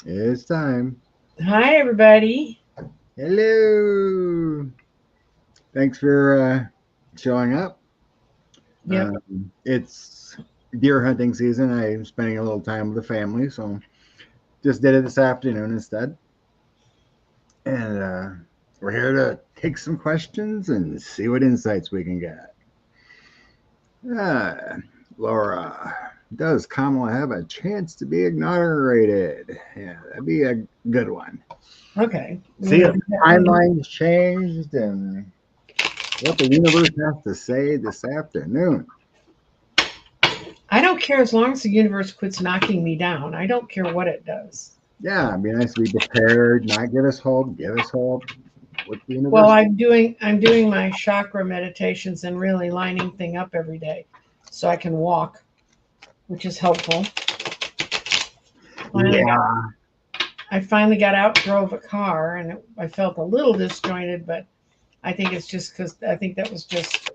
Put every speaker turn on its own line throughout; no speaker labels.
It's time.
Hi, everybody.
Hello. Thanks for showing up.
Yep.
It's deer hunting season. I'm spending a little time with the family, so just did it this afternoon instead. And we're here to take some questions and see what insights we can get. Uh, Laura, does Kamala have a chance to be inaugurated? Yeah, that'd be a good one.
Okay. You
See
want
if
to do that one?
timelines changed and what the universe has to say this afternoon.
I don't care as long as the universe quits knocking me down. I don't care what it does.
Yeah, it'd be nice to be prepared, not give us hope, give us hope. What the
Well,
universe.
I'm doing my chakra meditations and really lining thing up every day, so I can walk, which is helpful. Finally got
Yeah.
I finally got out, drove a car, and I felt a little disjointed, but I think it's just because I think that was just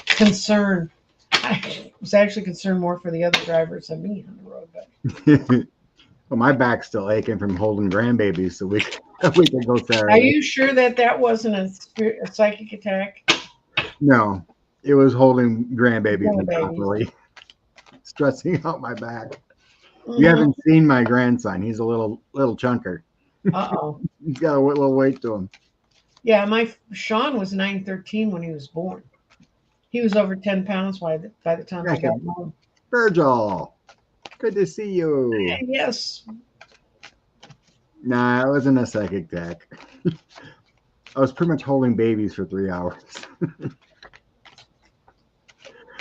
concern. I was actually concerned more for the other drivers than me on the road, but.
Well, my back's still aching from holding grandbabies, so we we could go
Are
Saturday.
you sure that that wasn't a psychic attack?
No, it was holding grandbabies
Poor babies.
improperly, stressing out my back. You
Hmm.
haven't seen my grandson. He's a little chunker.
Uh-oh.
He's got a little weight to him.
Yeah, my Sean was 913 when he was born. He was over 10 pounds by the time I
Gosh,
got home.
Virgil, good to see you.
Yes.
Nah, it wasn't a psychic attack. I was pretty much holding babies for 3 hours.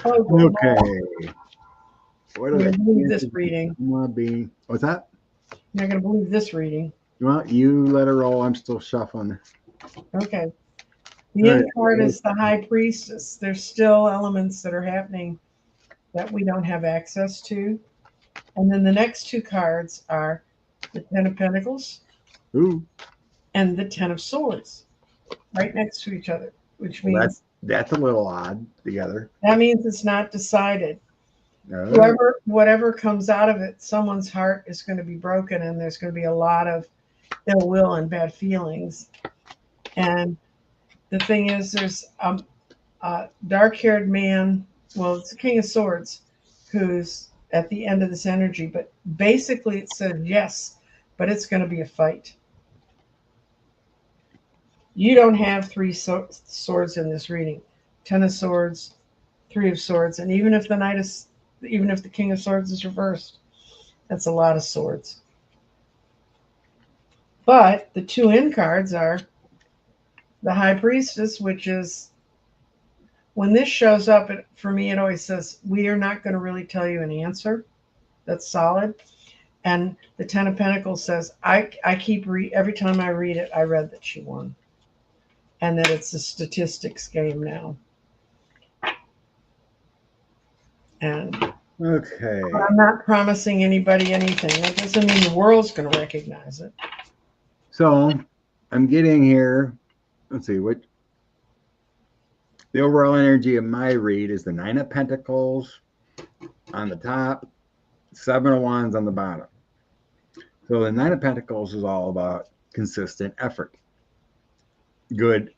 Oh,
Okay. What are
you're
the
gonna believe this
chances of
reading.
Kamala being? What's that?
You're not gonna believe this reading.
Well, you let her roll. I'm still shuffling.
Okay. The
All right.
end card is the high priestess. There's still elements that are happening that we don't have access to. And then the next two cards are the Ten of Pentacles
Ooh,
and the Ten of Swords right next to each other, which
well,
means
that's a little odd together.
it's not decided.
All right.
Whatever comes out of it, someone's heart is going to be broken, and there's going to be a lot of ill will and bad feelings. And the thing is, there's a dark-haired man. Well, it's the King of Swords, who's at the end of this energy. But basically, it says yes, but it's going to be a fight. You don't have three swords in this reading. Ten of Swords, Three of Swords, and even if the King of Swords is reversed, that's a lot of swords. But the two in cards are the High Priestess, which is when this shows up. For me, it always says we are not going to really tell you an answer that's solid. And the Ten of Pentacles says I every time I read it, I read that she won, and that it's a statistics game now. And
Okay.
I'm not promising anybody anything. That doesn't mean the world's going to recognize it.
So I'm getting here. Let's see what the overall energy of my read is. The Nine of Pentacles on the top, Seven of Wands on the bottom. So the Nine of Pentacles is all about consistent effort, good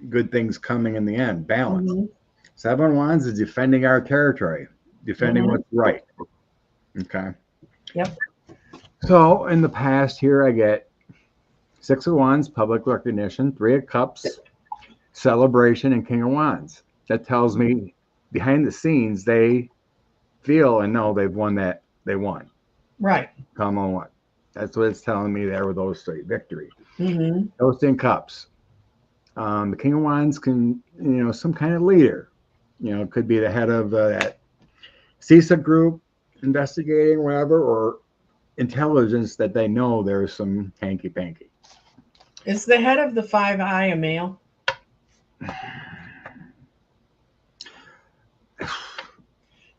good things coming in the end, balance.
Mm-hmm.
Seven of Wands is defending our territory, defending
Mm-hmm.
what's right. Okay.
Yep.
So in the past here, I get Six of Wands, public recognition, Three of Cups, celebration, and King of Wands. That tells me behind the scenes they feel and know they've won that they won.
Right.
Come on, what? That's what it's telling me there with those three victory.
Mm-hmm.
Those in cups. The King of Wands can, some kind of leader. Could be the head of that CISA group investigating whatever, or intelligence that they know there's some hanky panky.
Is the head of the Five Eye a male?
I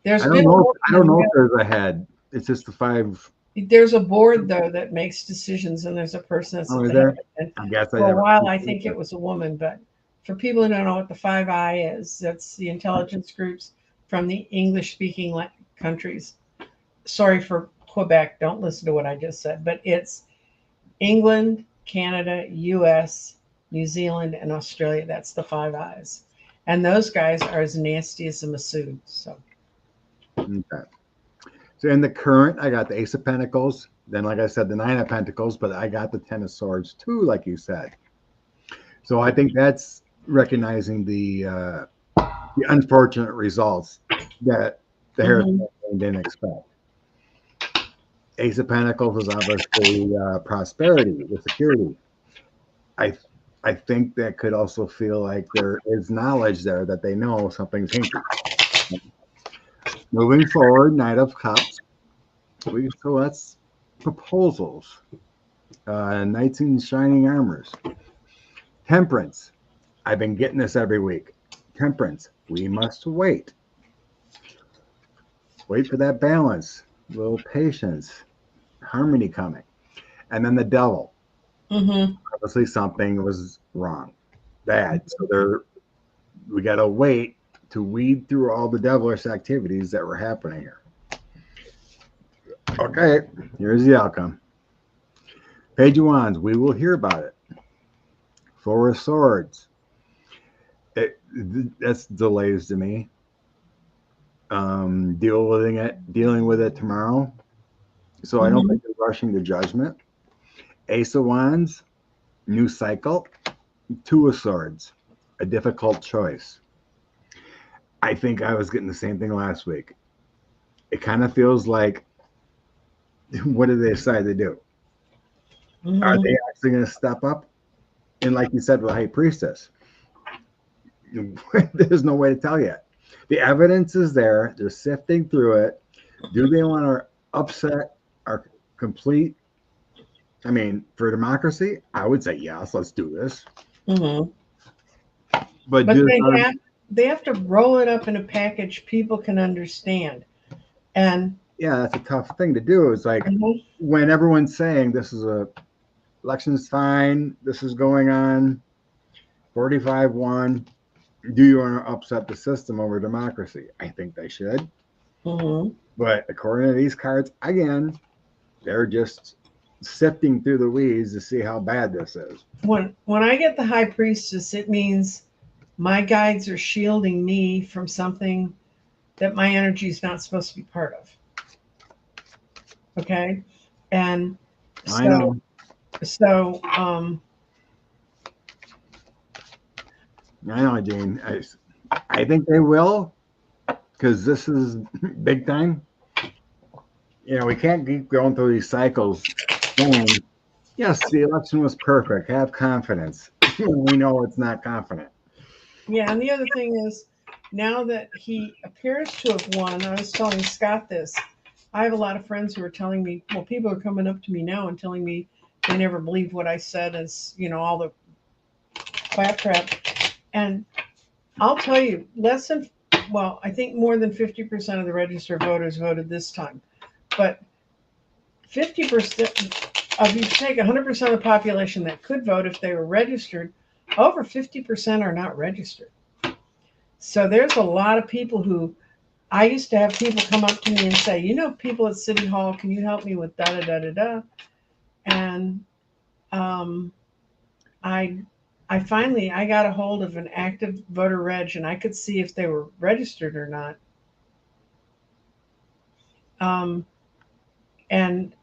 There's
don't
been a
know.
woman
I
in
don't
the
know if
middle.
there's a head. It's just the five.
There's a board though that makes decisions, and there's a person that's
Oh,
at
is
the head
there?
of it. And
I guess I
for a
never.
while, I think it was a woman, but for people who don't know what the Five Eye is, that's the intelligence groups from the English-speaking countries. Sorry for Quebec. Don't listen to what I just said, but it's England, Canada, US, New Zealand, and Australia. That's the Five Eyes. And those guys are as nasty as a Masood. So,
Okay. So in the current, I got the Ace of Pentacles. Then, like I said, the Nine of Pentacles, but I got the Ten of Swords too, like you said. So I think that's recognizing the unfortunate results that the Harris campaign didn't expect. Ace of Pentacles is obviously prosperity, the security. I I think that could also feel like there is knowledge there that they know something's hinky. Moving forward, Knight of Cups. So that's proposals. Knights in shining armors. Temperance. I've been getting this every week. Temperance. We must wait. Wait for that balance. A little patience. Harmony coming. And then the devil. Obviously something was wrong. Bad. So we got to wait to weed through all the devilish activities that were happening here. Okay, here's the outcome. Page of Wands, we will hear about it. Four of Swords. That's delays to me. Dealing with it tomorrow. So I don't think they're rushing to judgment. Ace of Wands, new cycle. Two of Swords, a difficult choice. I think I was getting the same thing last week. It kind of feels like, what did they decide to do? Are they actually going to step up? And like you said with the High Priestess, there's no way to tell yet. The evidence is there. They're sifting through it. Do they want to upset our complete? I mean, for democracy, I would say yes. Let's do this. But
they have to roll it up in a package people can understand. And
yeah, that's a tough thing to do. It's like when everyone's saying this is election's fine, this is going on, 45-1. Do you want to upset the system over democracy? I think they should. But according to these cards, again, they're just sifting through the weeds to see how bad this is.
When I get the High Priestess, it means my guides are shielding me from something that my energy is not supposed to be part of. Okay? And so,
I know.
So,
I know, Dean. I think they will, because this is big time. You know, we can't keep going through these cycles saying, yes, the election was perfect. Have confidence. We know it's not confident.
Yeah, and the other thing is, now that he appears to have won, I was telling Scott this. I have a lot of friends who are telling me, well, people are coming up to me now and telling me they never believed what I said as, all the claptrap. And I'll tell you, I think more than 50% of the registered voters voted this time. But 50% of you take 100% of the population that could vote if they were registered, over 50% are not registered. So there's a lot of people who, I used to have people come up to me and say, people at City Hall, can you help me with da-da-da-da-da? And I finally got a hold of an active voter reg, and I could see if they were registered or not. And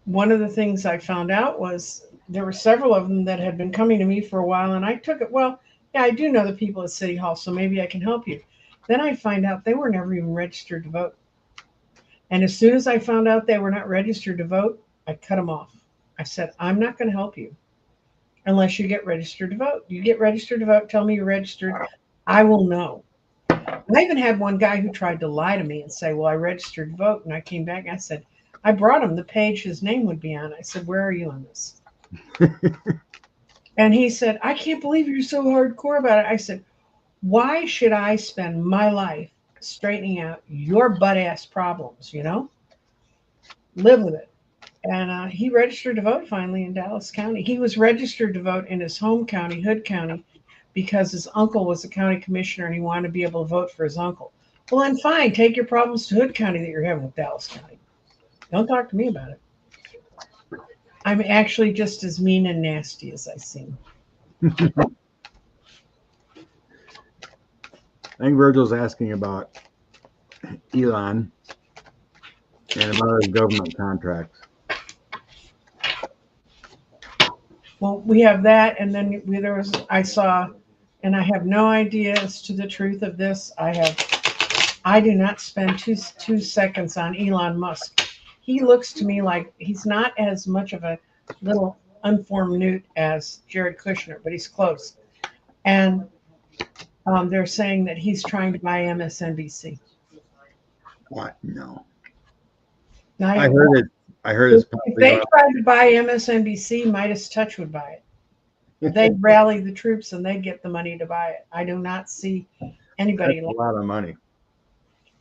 one of the things I found out was there were several of them that had been coming to me for a while, and I took it, well, yeah, I do know the people at City Hall, so maybe I can help you. Then I find out they were never even registered to vote. And as soon as I found out they were not registered to vote, I cut them off. I said, I'm not going to help you unless you get registered to vote. You get registered to vote, tell me you're registered, I will know. I even had one guy who tried to lie to me and say, well, I registered to vote. And I came back and I said, I brought him the page his name would be on. I said, where are you on this? And he said, I can't believe you're so hardcore about it. I said, why should I spend my life straightening out your butt-ass problems, Live with it. And he registered to vote finally in Dallas County. He was registered to vote in his home county, Hood County, because his uncle was a county commissioner and he wanted to be able to vote for his uncle. Well, then fine, take your problems to Hood County that you're having with Dallas County. Don't talk to me about it. I'm actually just as mean and nasty as I seem.
I think Virgil's asking about Elon and about his government contracts.
Well, we have that, and then I saw, and I have no idea as to the truth of this. I do not spend two seconds on Elon Musk. He looks to me like he's not as much of a little unformed newt as Jared Kushner, but he's close. And they're saying that he's trying to buy MSNBC.
What? No.
Now,
I heard it. I heard it's
if they tried to buy MSNBC, Midas Touch would buy it. They'd rally the troops and they'd get the money to buy it. I do not see anybody.
That's a lot of money.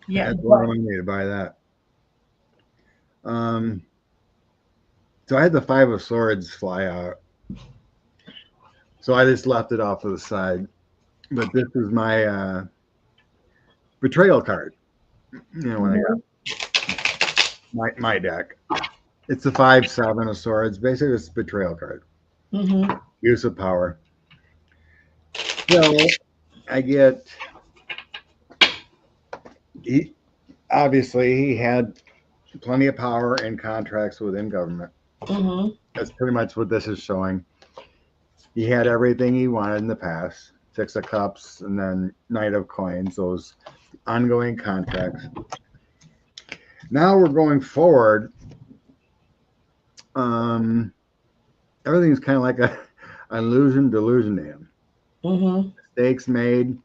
Yeah,
that's a lot of money to buy that. So I had the Five of Swords fly out. So I just left it off to the side. But this is my betrayal card. You know, when I got my deck. It's the 5-7 of Swords. Basically, it's a betrayal card.
Mm-hmm.
Use of power. So I get. He had plenty of power and contracts within government.
Mm-hmm.
That's pretty much what this is showing. He had everything he wanted in the past. 6 of Cups and then Knight of Coins, those ongoing contracts. Now we're going forward. Everything's kind of like an illusion delusion to him.
Mm-hmm.
Mistakes made.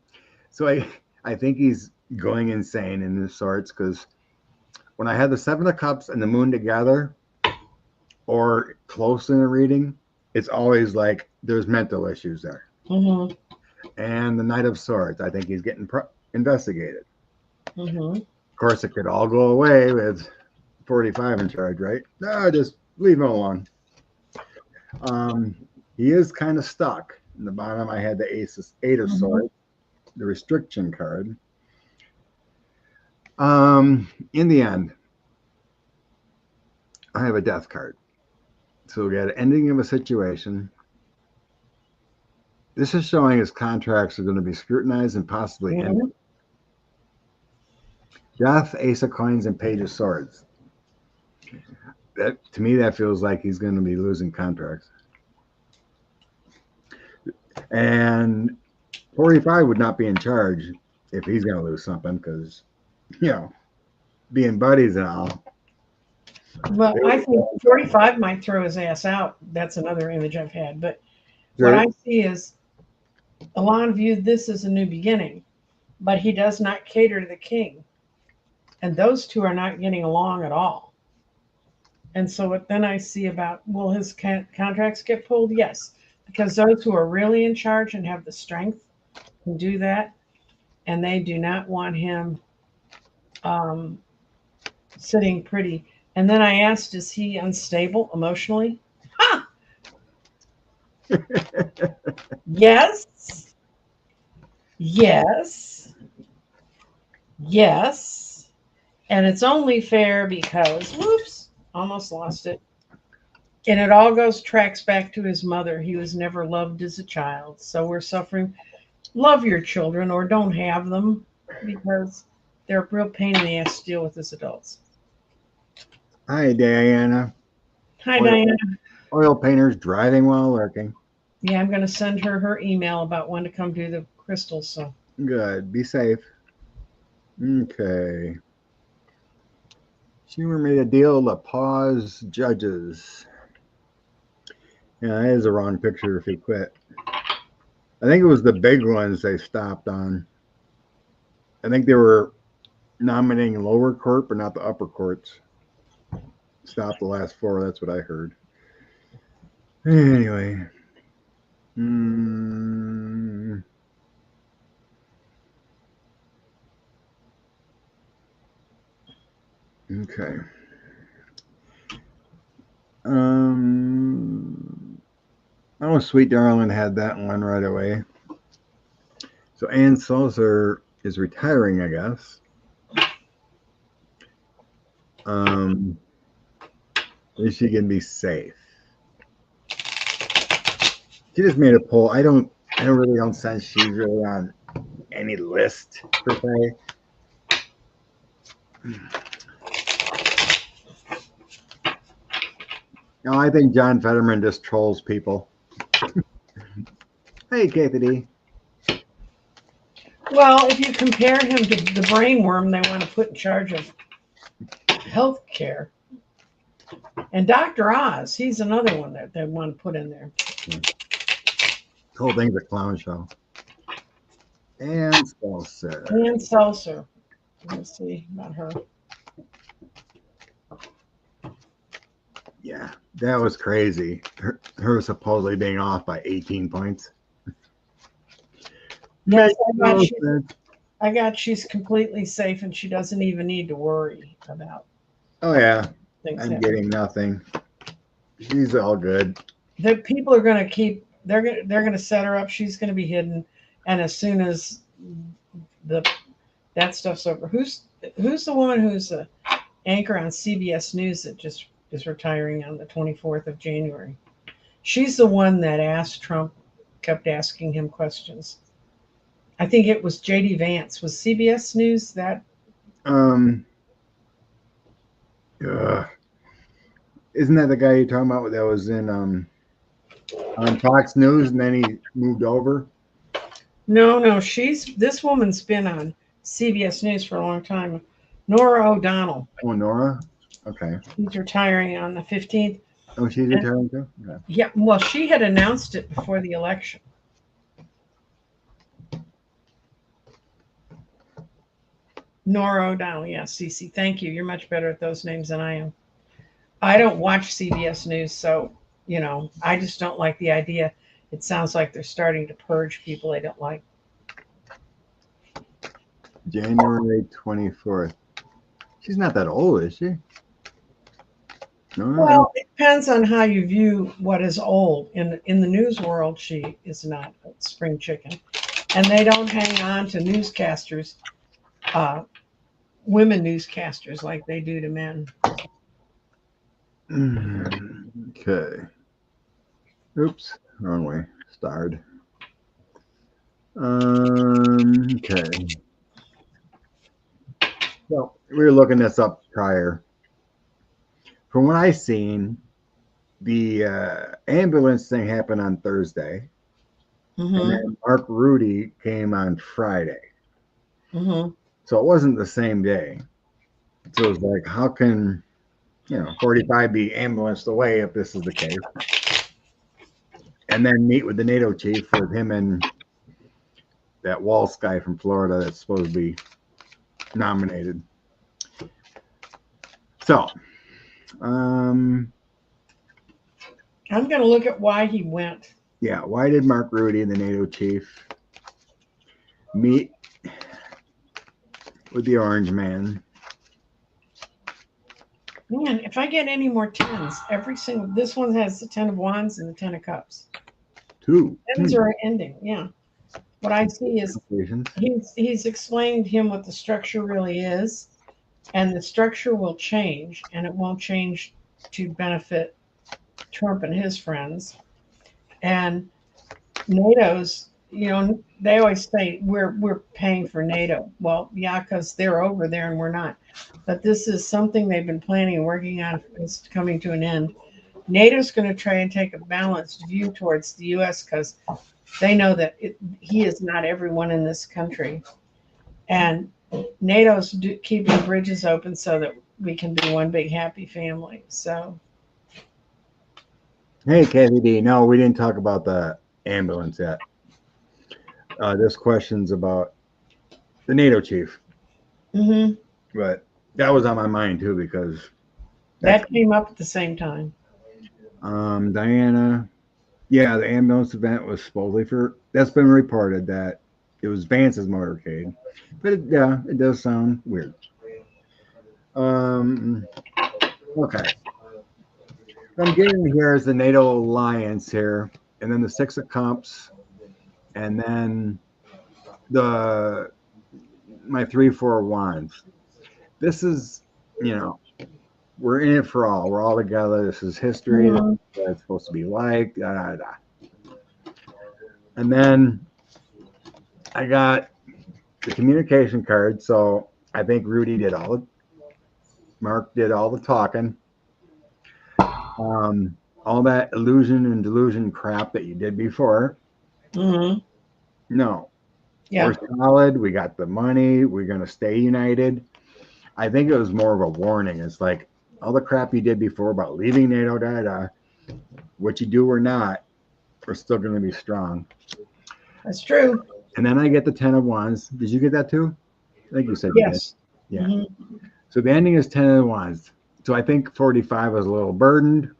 So I think he's going insane in this sorts, because when I had the 7 of Cups and the Moon together or close in a reading, it's always like there's mental issues there.
Mm-hmm.
And the Knight of Swords, I think he's getting investigated.
Mm-hmm.
Of course, it could all go away with 45 in charge, right? No, just leave him alone. He is kind of stuck. In the bottom, I had the 8 of Swords, the restriction card. In the end, I have a death card. So we got an ending of a situation. This is showing his contracts are going to be scrutinized and possibly ended. Death, Ace of Coins, and Page of Swords. That, to me, that feels like he's going to be losing contracts. And 45 would not be in charge if he's going to lose something, because, you know, being buddies and all.
Well, I think 45 might throw his ass out. That's another image I've had. But
Sure.
what I see is Elon viewed this as a new beginning, but he does not cater to the king. And those two are not getting along at all. And so what then I see about, will his contracts get pulled? Yes, because those who are really in charge and have the strength can do that. And they do not want him sitting pretty. And then I asked, is he unstable emotionally? Ha! Yes. Yes. Yes. And it's only fair because, whoops, almost lost it. And it all tracks back to his mother. He was never loved as a child. So we're suffering. Love your children or don't have them, because they're a real pain in the ass to deal with as adults.
Hi, Diana.
Hi, Diana.
Oil painters driving while lurking.
Yeah, I'm going to send her email about when to come do the crystals. So
good. Be safe. Okay. Schumer made a deal to pause judges. Yeah, that is a wrong picture if he quit. I think it was the big ones they stopped on. I think they were nominating lower court, but not the upper courts. Stopped the last 4. That's what I heard. Anyway. Okay. Oh, Sweet Darling had that one right away. So Ann Salzer is retiring, I guess. Is she can be safe? She just made a poll. I really don't sense she's really on any list per se. No, I think John Fetterman just trolls people. Hey, Kathy.
Well, if you compare him to the brainworm they want to put in charge of health care, and Dr. Oz, he's another one that they want to put in there.
The whole thing's a clown show. And Seltzer.
And Seltzer. Let's see about her.
Yeah, that was crazy. Her supposedly being off by 18 points.
Yes, I got she's completely safe and she doesn't even need to worry about.
Oh yeah,
things
I'm
happening.
getting nothing. She's all good.
The people are going to keep. They're going to set her up. She's going to be hidden, and as soon as that stuff's over, who's the woman who's the anchor on CBS News that just is retiring on the 24th of January? She's the one that asked Trump, kept asking him questions. I think it was JD Vance. Was CBS News that?
Isn't that the guy you're talking about that was in on Fox News and then he moved over?
No. This woman's been on CBS News for a long time. Nora O'Donnell.
Oh, Nora. Okay.
She's retiring on the 15th.
Oh, she's retiring too? Okay.
Yeah, well, she had announced it before the election. Nora O'Donnell, yeah, Cece. Thank you. You're much better at those names than I am. I don't watch CBS News, so, I just don't like the idea. It sounds like they're starting to purge people they don't like.
January 24th. She's not that old, is she? No.
Well, it depends on how you view what is old. In the news world, she is not a spring chicken. And they don't hang on to newscasters, women newscasters, like they do to men.
Okay. Oops, wrong way. Starred. Okay. So we were looking this up prior. From what I seen, the ambulance thing happened on Thursday, and then Mark Rudy came on Friday. So it wasn't the same day. So it was like, how can 45 be ambulanced away if this is the case? And then meet with the NATO chief with him and that Walsh guy from Florida that's supposed to be nominated. So, I'm
going to look at why he went.
Yeah, why did Mark Rudy and the NATO chief meet with the Orange Man?
Man, if I get any more tens, this one has the 10 of wands and the 10 of cups.
2
Tens are ending, yeah. What I see is he's explained to him what the structure really is, and the structure will change, and it won't change to benefit Trump and his friends. And NATO's, they always say we're paying for NATO. Well, yeah, because they're over there and we're not. But this is something they've been planning and working on. It's coming to an end. NATO's going to try and take a balanced view towards the U.S. because they know that he is not everyone in this country. And NATO's keeping bridges open so that we can be one big happy family. So.
Hey, Kathy D. No, we didn't talk about the ambulance yet. This question's about the NATO chief. But that was on my mind too because
that came up at the same time.
Diana, yeah, the ambulance event was supposedly that's been reported that it was Vance's motorcade, but it does sound weird. Okay. What I'm getting here is the NATO alliance here, and then the 6 of Cups, and then my 3-4 wands. This is, we're in it for all. We're all together. This is history. That's what it's supposed to be like. And then I got the communication card. So I think Mark did all the talking. All that illusion and delusion crap that you did before.
Mm-hmm.
No,
Yeah.
we're solid. We got the money. We're going to stay united. I think it was more of a warning. It's like all the crap you did before about leaving NATO, what you do or not, we're still going to be strong.
That's true.
And then I get the 10 of Wands. Did you get that too? I think you said you did.
Yes.
Yeah.
Mm-hmm.
So the ending is 10 of Wands. So I think 45 was a little burdened,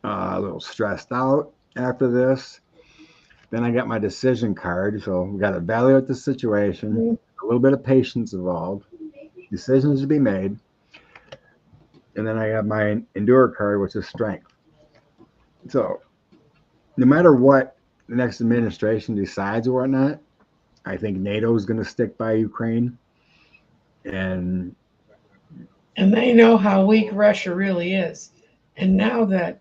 a little stressed out after this. Then I got my decision card. So we got to evaluate the situation, a little bit of patience involved, decisions to be made. And then I got my endure card, which is strength. So no matter what the next administration decides or whatnot, I think NATO is going to stick by Ukraine. And
they know how weak Russia really is. And now that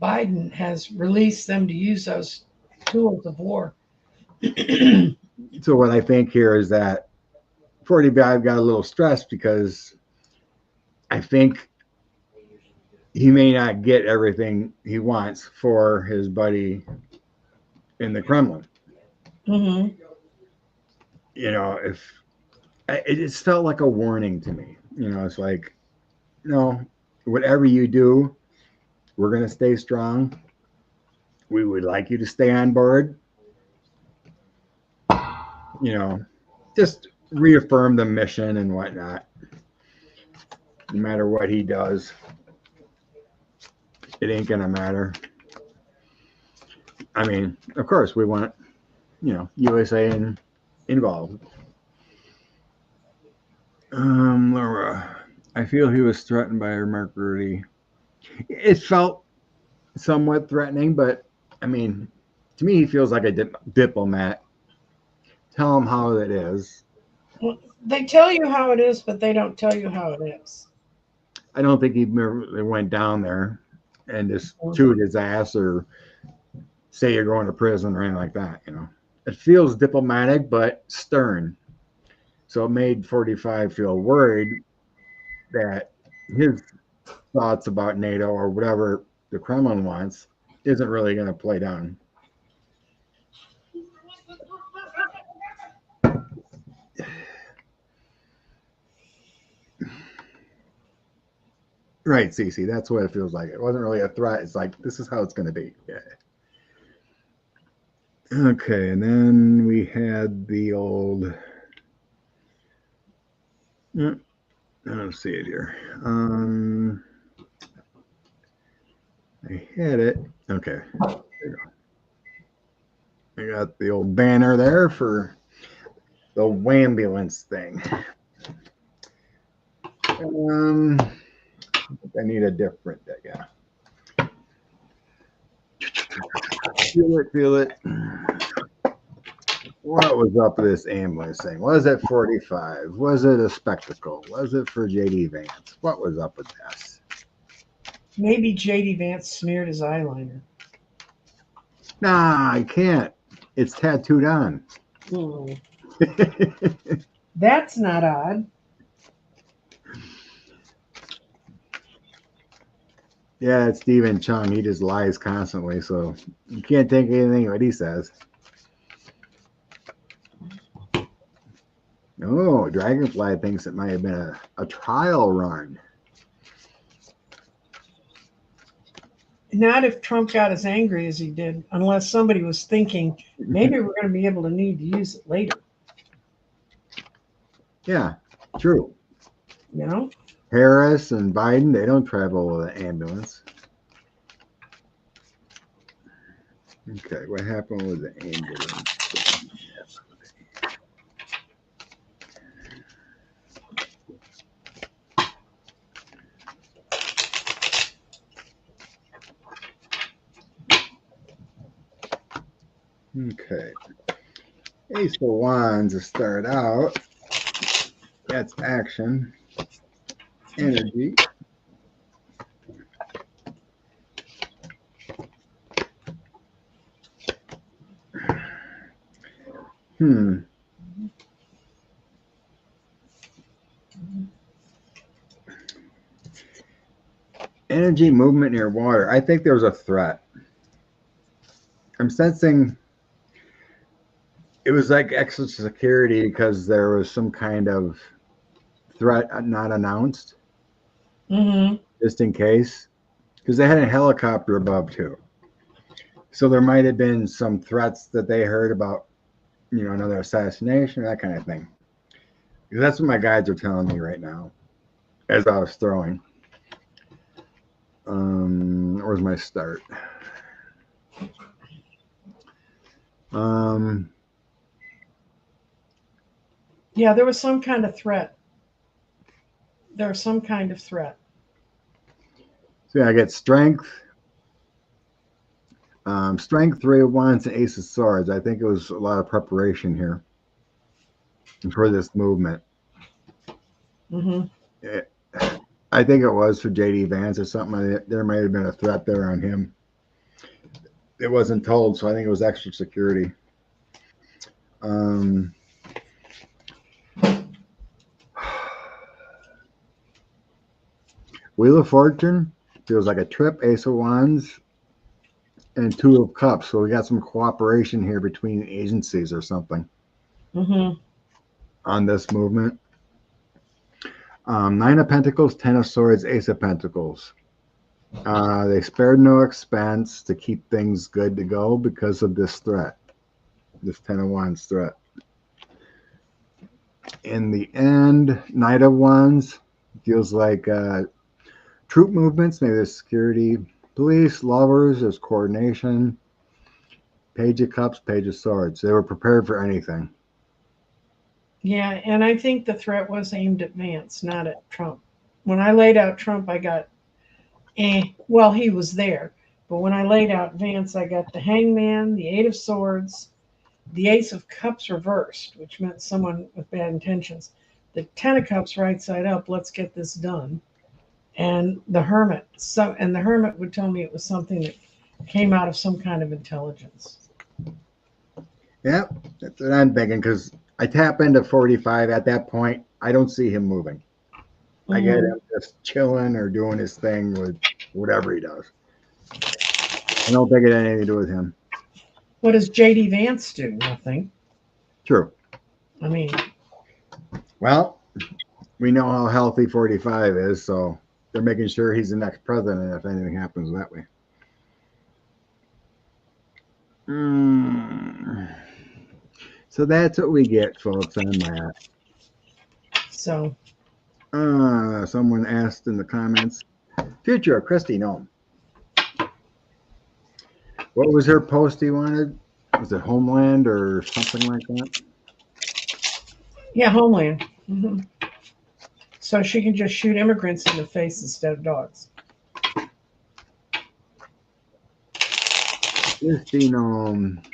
Biden has released them to use those tools of war.
so what I think here is that 45 got a little stressed because I think he may not get everything he wants for his buddy in the Kremlin.
Mm-hmm.
If it just felt like a warning to me. It's like, no, whatever you do, we're going to stay strong. We would like you to stay on board. Just reaffirm the mission and whatnot. No matter what he does, it ain't going to matter. I mean, of course, we want, USA involved. Laura, I feel he was threatened by Mercury. It felt somewhat threatening, but I mean, to me, he feels like a diplomat. Tell him how it is.
Well, they tell you how it is, but they don't tell you how it is.
I don't think he went down there and just chewed his ass or say you're going to prison or anything like that. It feels diplomatic but stern. So it made 45 feel worried that his thoughts about NATO or whatever the Kremlin wants isn't really going to play down. Right, Cece. That's what it feels like. It wasn't really a threat. It's like, this is how it's going to be. Yeah. Okay, and then we had the old. I don't see it here. I had it. Okay. There you go. I got the old banner there for the Wambulance thing. I need a different deck. Yeah. Feel it. What was up with this ambulance thing? Was it 45? Was it a spectacle? Was it for JD Vance? What was up with this?
Maybe JD Vance smeared his eyeliner.
Nah, I can't. It's tattooed on.
That's not odd.
Yeah, it's Stephen Chung. He just lies constantly, so you can't take anything what he says. Oh, Dragonfly thinks it might have been a trial run.
Not if Trump got as angry as he did, unless somebody was thinking maybe we're going to be able to need to use it later.
Yeah, true. Harris and Biden, they don't travel with an ambulance. Okay, what happened with the ambulance? Okay. Ace of Wands to start out. That's action. Energy. Hmm. Energy movement near water. I think there was a threat. I'm sensing it was like extra security because there was some kind of threat not announced,
Mm-hmm.
just in case. Because they had a helicopter above too. So there might have been some threats that they heard about, another assassination, that kind of thing. Because that's what my guides are telling me right now as I was throwing. Where's my start?
Yeah, there was some kind of threat. There was some kind of threat.
So yeah, I get strength. Strength, 3 of Wands, and Ace of Swords. I think it was a lot of preparation here for this movement.
Mm-hmm.
I think it was for JD Vance or something. There might have been a threat there on him. It wasn't told, so I think it was extra security. Wheel of Fortune feels like a trip, Ace of Wands, and 2 of Cups. So we got some cooperation here between agencies or something on this movement. 9 of Pentacles, 10 of Swords, Ace of Pentacles. They spared no expense to keep things good to go because of this threat, this 10 of Wands threat. In the end, Knight of Wands feels like troop movements, maybe there's security, police, lovers, there's coordination. Page of Cups, Page of Swords. They were prepared for anything.
Yeah, and I think the threat was aimed at Vance, not at Trump. When I laid out Trump, I got, well, he was there. But when I laid out Vance, I got the Hangman, the 8 of Swords, the Ace of Cups reversed, which meant someone with bad intentions. The 10 of Cups right side up, let's get this done. And the Hermit. And the Hermit would tell me it was something that came out of some kind of intelligence.
Yeah, that's what I'm thinking because I tap into 45 at that point. I don't see him moving. I get him just chilling or doing his thing with whatever he does. I don't think it had anything to do with him.
What does JD Vance do? Nothing.
True.
I mean,
well, we know how healthy 45 is, so they're making sure he's the next president if anything happens that way. So that's what we get, folks, on that.
So.
Someone asked in the comments, future of Kristi Noem. What was her post he wanted? Was it Homeland or something like that?
Yeah, Homeland. So she can just shoot immigrants in the face instead of dogs.
Kristi Noem.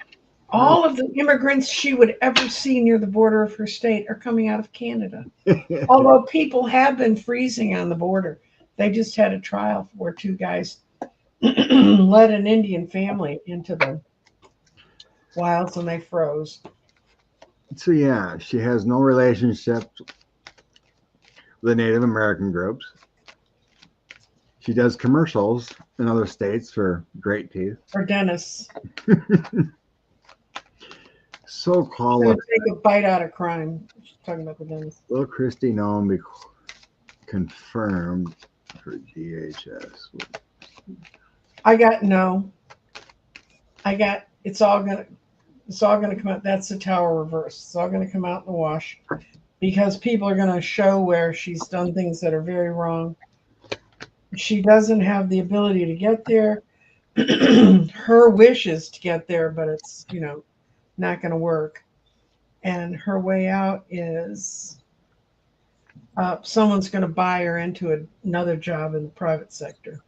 All of the immigrants she would ever see near the border of her state are coming out of Canada. Although people have been freezing on the border. They just had a trial where 2 guys led an Indian family into the wilds and they froze.
So yeah, she has no relationship with the Native American groups. She does commercials in other states for Great Teeth.
Or dentists.
So qualified.
Take a bite out of crime. She's talking about the dentist.
Will Kristi Noem be confirmed for DHS?
I got no. It's all gonna come out. That's the Tower reverse. It's all gonna come out in the wash because people are gonna show where she's done things that are very wrong. She doesn't have the ability to get there. Her wish is to get there, but it's not gonna work. And her way out is someone's gonna buy her into another job in the private sector.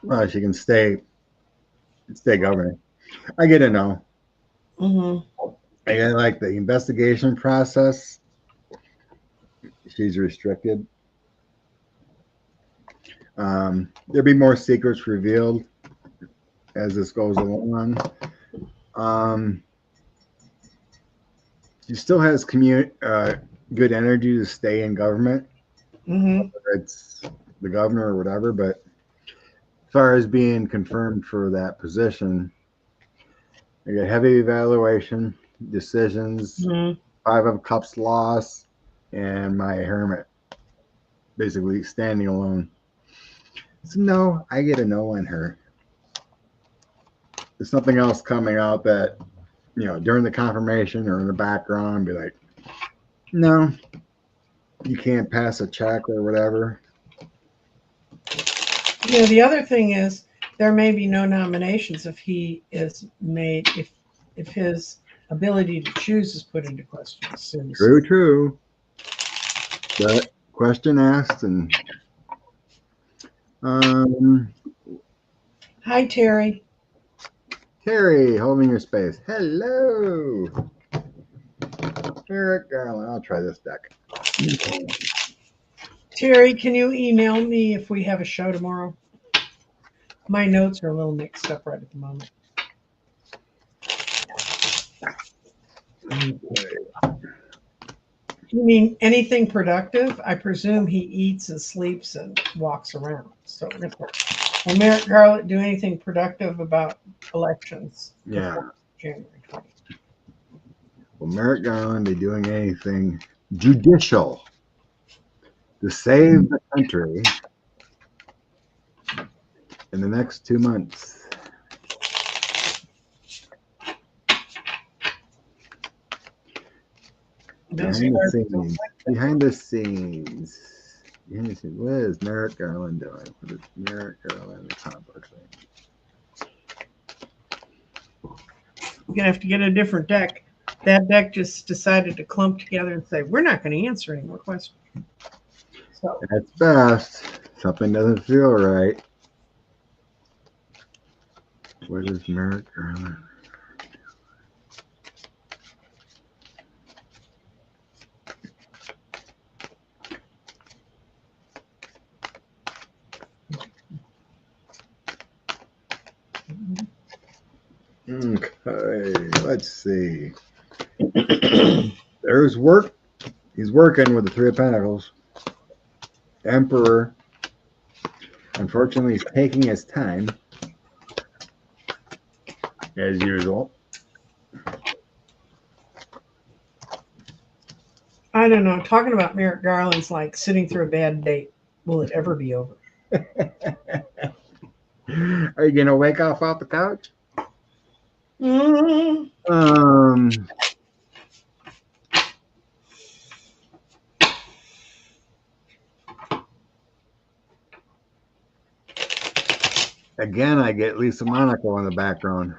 Well, she can stay governor. I get to know. I like the investigation process. She's restricted. There'll be more secrets revealed as this goes along. She still has good energy to stay in government.
Mm-hmm.
Whether it's the governor or whatever, but as far as being confirmed for that position, I got heavy evaluation, decisions,
Mm-hmm.
5 of Cups loss, and my Hermit basically standing alone. So no, I get a no on her. There's something else coming out that, during the confirmation or in the background, be like, no, you can't pass a check or whatever.
The other thing is there may be no nominations if he is made, if his ability to choose is put into question as soon as.
True. But question asked, and
Hi, Terry.
Terry, holding your space. Hello. Merrick Garland. I'll try this deck.
Terry, can you email me if we have a show tomorrow? My notes are a little mixed up right at the moment.
Okay.
You mean anything productive? I presume he eats and sleeps and walks around. So will Merrick Garland do anything productive about elections?
Yeah.
January 20th.
Will Merrick Garland be doing anything judicial to save the country in the next 2 months? Behind the scenes. What is Merrick Garland doing? What is Merrick Garland accomplishing?
You're gonna have to get a different deck. That deck just decided to clump together and say, we're not going to answer any more questions. So
that's best. Something doesn't feel right. What is Merrick Garland? Okay, let's see. There's work. He's working with the 3 of Pentacles. Emperor. Unfortunately, he's taking his time, as usual.
I don't know. Talking about Merrick Garland's like sitting through a bad date. Will it ever be over?
Are you gonna wake off the couch?
Mm-hmm.
Again, I get Lisa Monaco in the background.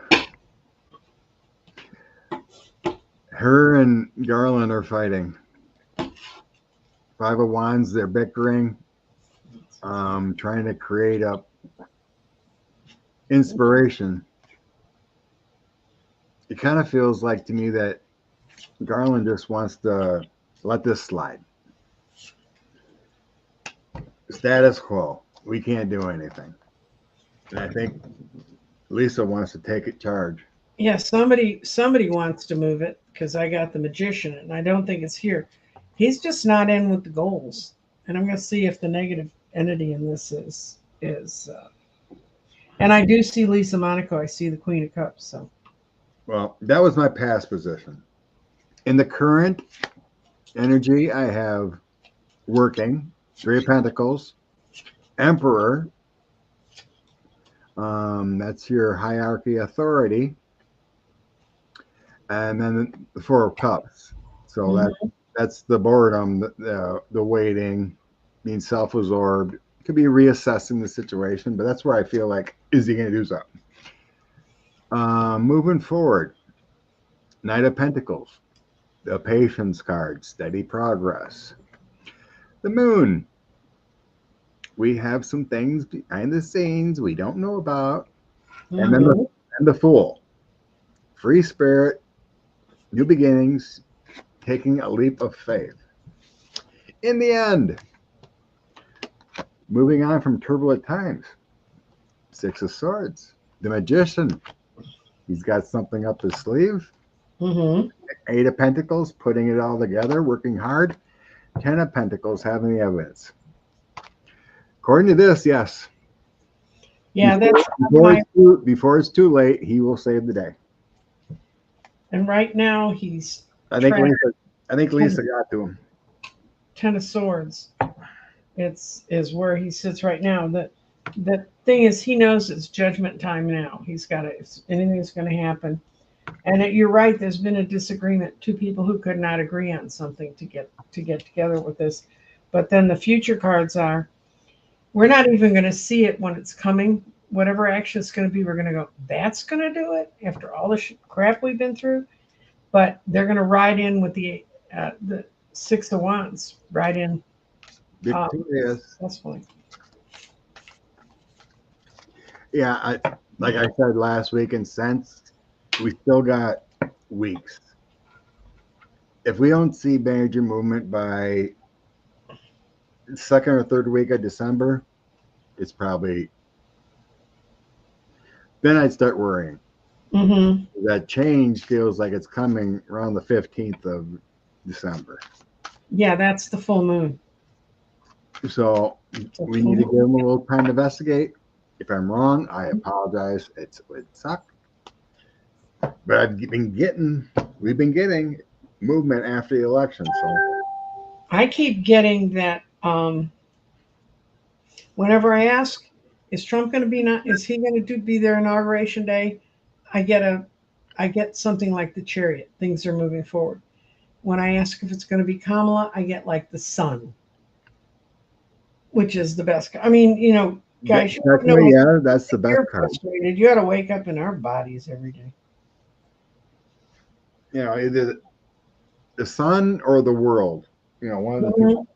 Her and Garland are fighting. 5 of Wands, they're bickering, trying to create a inspiration. It kind of feels like to me that Garland just wants to let this slide. Status quo. We can't do anything. And I think Lisa wants to take charge.
Yeah, somebody wants to move it because I got the Magician and I don't think it's here. He's just not in with the goals. And I'm going to see if the negative entity in this is and I do see Lisa Monaco. I see the Queen of Cups. So,
well, that was my past position. In the current energy, I have working 3 of Pentacles, Emperor. That's your hierarchy authority, and then the 4 of Cups. So that's the boredom, the waiting, being self-absorbed. Could be reassessing the situation, but that's where I feel like, is he going to do something? Moving forward, Knight of Pentacles, the Patience card, steady progress. The Moon. We have some things behind the scenes we don't know about. And then the Fool. Free spirit, new beginnings, taking a leap of faith. In the end, moving on from turbulent times. 6 of Swords. The Magician. He's got something up his sleeve.
Mm-hmm.
8 of Pentacles, putting it all together, working hard. 10 of Pentacles, having the evidence. According to this, yes.
Yeah,
Before it's too late, he will save the day.
and right now he's
I think
trapped.
Lisa got to him.
10 of Swords. Is where he sits right now. The thing is, he knows it's judgment time now. He's got to, if anything's going to happen. And you're right. There's been a disagreement. 2 people who could not agree on something to get together with this. But then the future cards are, we're not even going to see it when it's coming. Whatever action it's going to be, we're going to go, that's going to do it after all the crap we've been through. But they're going to ride in with the 6 of Wands, ride in.
Victorious.
That's funny.
Yeah, like I said last week, and since we still got weeks. If we don't see major movement by second or third week of December, it's probably, then I'd start worrying.
Mm-hmm.
That change feels like it's coming around the 15th of December.
Yeah, that's the full moon.
So we need to give them a little time to investigate. If I'm wrong, I apologize. It sucked. But we've been getting movement after the election. So
I keep getting that whenever I ask, is Trump going to be not? Is he going to be their inauguration day? I get something like the Chariot. Things are moving forward. When I ask if it's going to be Kamala, I get like the Sun, which is the best. I mean, guys,
that's the best card.
Frustrated. You got to wake up in our bodies every day.
Either the sun or the world. One of the two.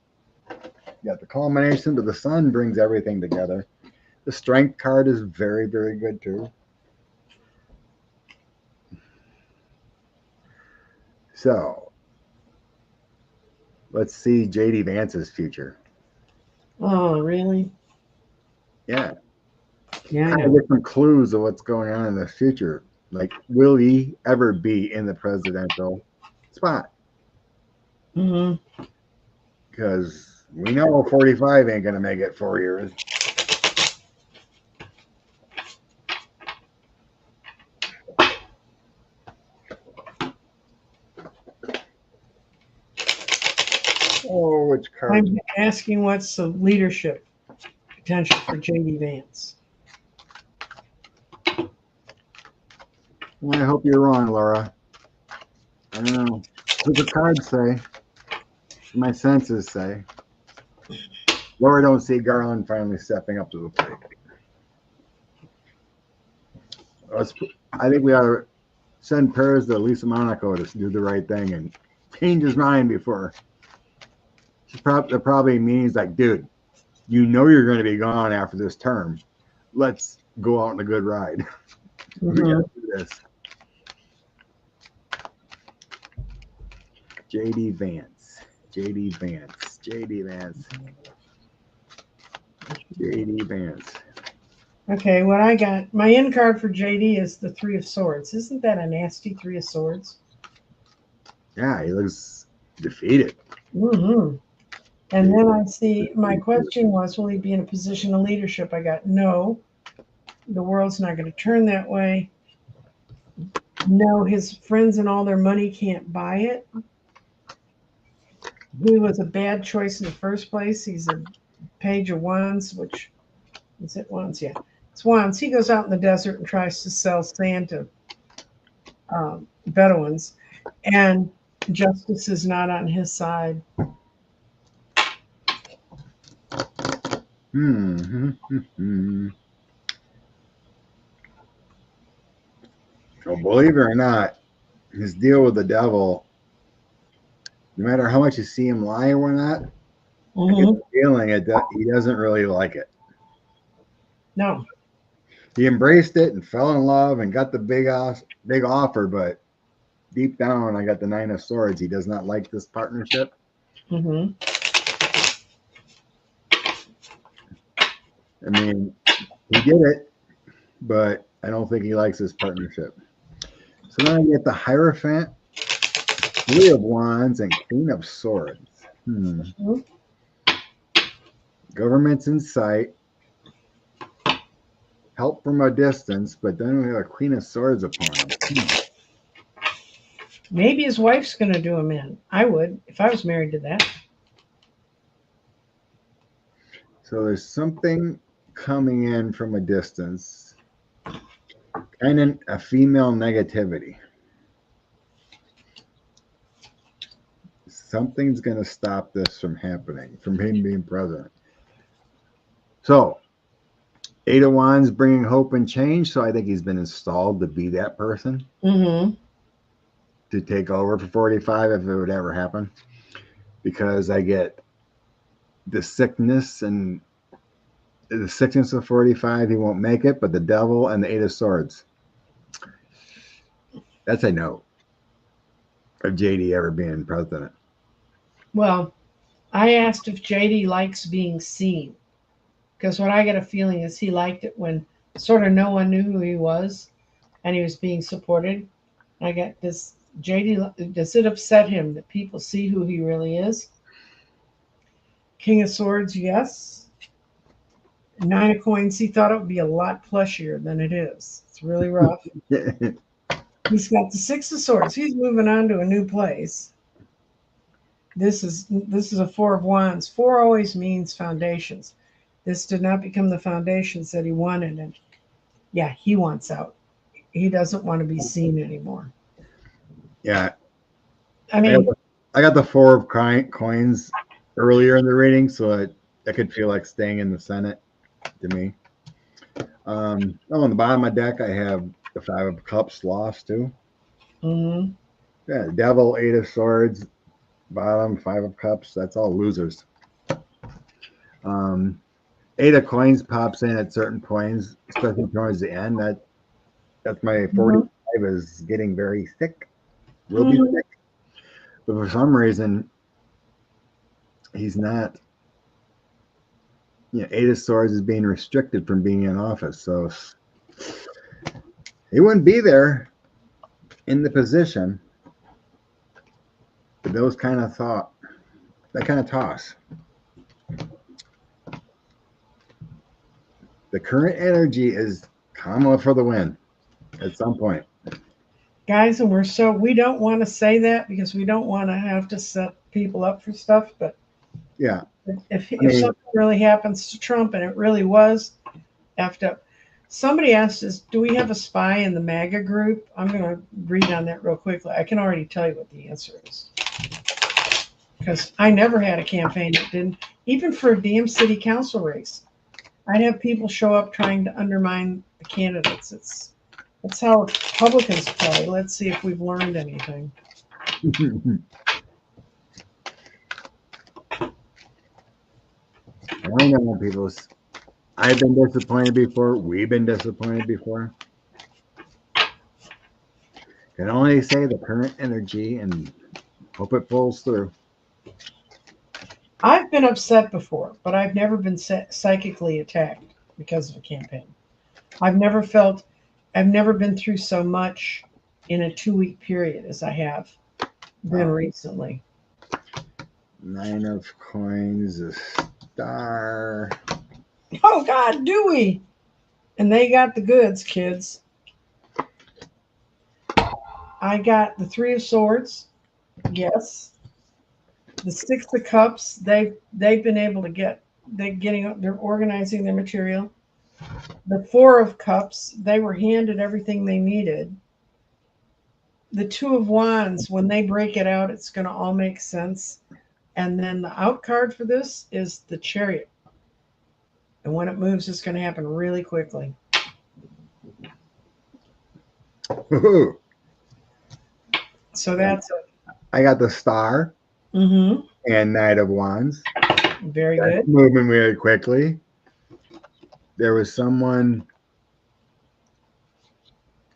You got the culmination, but the sun brings everything together. The strength card is very, very good too. So let's see JD Vance's future.
Oh, really?
Yeah.
Yeah.
I get some clues of what's going on in the future. Like, will he ever be in the presidential spot?
Mm-hmm.
Because we know 45 ain't going to make it 4 years. Oh, which card?
I'm asking what's the leadership potential for JD Vance.
Well, I hope you're wrong, Laura. I don't know. What the cards say. My senses say. Laura don't see Garland finally stepping up to the plate. I think we ought to send prayers to Lisa Monaco to do the right thing and change his mind before. There probably means like, dude, you're going to be gone after this term. Let's go out on a good ride. We got to do this. JD Vance. JD Vance. JD Vance. JD Vance.
Okay, what I got, my end card for JD is the 3 of Swords. Isn't that a nasty 3 of Swords?
Yeah, he looks defeated.
Mm-hmm. And then I see, my question was, will he be in a position of leadership? I got no. The world's not going to turn that way. No, his friends and all their money can't buy it. He was a bad choice in the first place. He's a Page of Wands, which is it Wands? Yeah, it's Wands. He goes out in the desert and tries to sell sand to Bedouins, and justice is not on his side.
Well, believe it or not, his deal with the devil, no matter how much you see him lie or not, I get the feeling he doesn't really like it.
No.
He embraced it and fell in love and got the big offer, but deep down, I got the 9 of Swords. He does not like this partnership.
Mm-hmm.
I mean, he did it, but I don't think he likes this partnership. So then I get the Hierophant, Three of Wands, and Queen of Swords.
Mhm.
Government's in sight. Help from a distance, but then we have a Queen of Swords upon him.
Maybe his wife's going to do him in. I would if I was married to that.
So there's something coming in from a distance, kind of a female negativity. Something's going to stop this from happening, from him being president. So, Eight of Wands bringing hope and change. So I think he's been installed to be that person
Mm-hmm.
to take over for 45 if it would ever happen. Because I get the sickness and the sickness of 45, he won't make it, but the devil and the Eight of Swords. That's a no of JD ever being president.
Well, I asked if JD likes being seen because what I get a feeling is he liked it when sort of no one knew who he was and he was being supported. I get this JD, does it upset him that people see who he really is? King of Swords, yes. Nine of Coins, he thought it would be a lot plushier than it is. It's really rough. He's got the Six of Swords. He's moving on to a new place. This is a Four of Wands. Four always means foundations. This did not become the foundations that he wanted, and yeah, he wants out. He doesn't want to be seen anymore.
Yeah.
I mean,
I got the Four of Coins earlier in the reading, so I could feel like staying in the Senate to me. On the bottom of my deck, I have the Five of Cups lost too.
mm-hmm.
Yeah, Devil, Eight of Swords, bottom, Five of Cups. That's all losers. Eight of Coins pops in at certain points, especially towards the end. That's my 45 is getting very thick. Will be thick. But for some reason, he's not. Eight of Swords is being restricted from being in office, so he wouldn't be there in the position. But those kind of that kind of toss. The current energy is Kamala for the win at some point.
Guys, and we don't want to say that because we don't want to have to set people up for stuff, but
yeah,
if something really happens to Trump, and it really was effed up. Somebody asked us, do we have a spy in the MAGA group? I'm going to read on that real quickly. I can already tell you what the answer is. Because I never had a campaign that didn't, even for a damn city council race. I'd have people show up trying to undermine the candidates. That's how Republicans play. Let's see if we've learned anything.
I know people. I've been disappointed before. We've been disappointed before. Can only say the current energy and hope it pulls through.
I've been upset before, but I've never been psychically attacked because of a campaign. I've never been through so much in a 2-week period as I have been recently.
Nine of Coins, a star.
Oh God, do we? And they got the goods, kids. I got the Three of Swords. Yes. The Six of Cups. They've been able to get. They're organizing their material. The Four of Cups. They were handed everything they needed. The Two of Wands. When they break it out, it's going to all make sense. And then the out card for this is the Chariot. And when it moves, it's going to happen really quickly.
Woo-hoo.
So that's it.
I got the Star
Mm-hmm.
and Knight of Wands.
Very good.
Moving really quickly. There was someone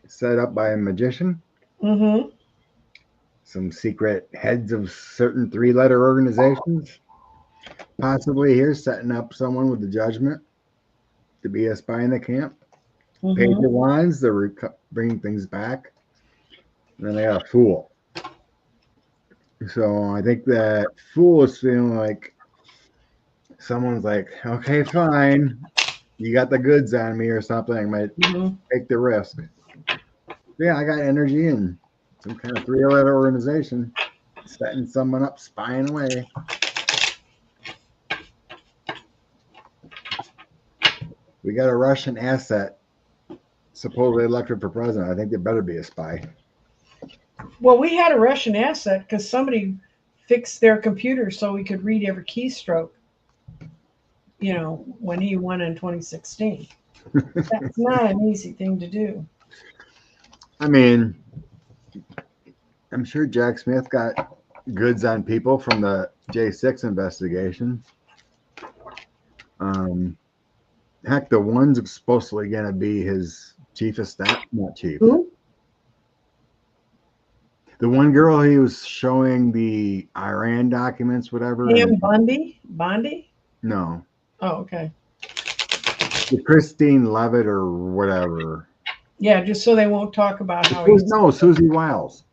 set up by a magician.
Mm-hmm.
Some secret heads of certain 3-letter organizations. Possibly here setting up someone with the judgment to be a spy in the camp.
Mm-hmm.
Page of Wands, they're bringing things back. And then they got a fool. So I think that fool is feeling like someone's like, okay, fine. You got the goods on me or something. I might take the risk. Yeah, I got energy and some kind of three-letter organization setting someone up, spying away. We got a Russian asset supposedly elected for president. I think they better be a spy.
Well, we had a Russian asset because somebody fixed their computer so we could read every keystroke. You know, when he won in 2016. That's not an easy thing to do.
I mean, I'm sure Jack Smith got goods on people from the J6 investigation. Heck, the one's supposedly going to be his chief of staff, not chief.
Who?
The one girl he was showing the Iran documents, whatever.
Pam Bundy? Bondi?
No.
Oh, okay.
The Christine Levitt or whatever.
Yeah, just so they won't talk about how he's.
No, Susie Wiles.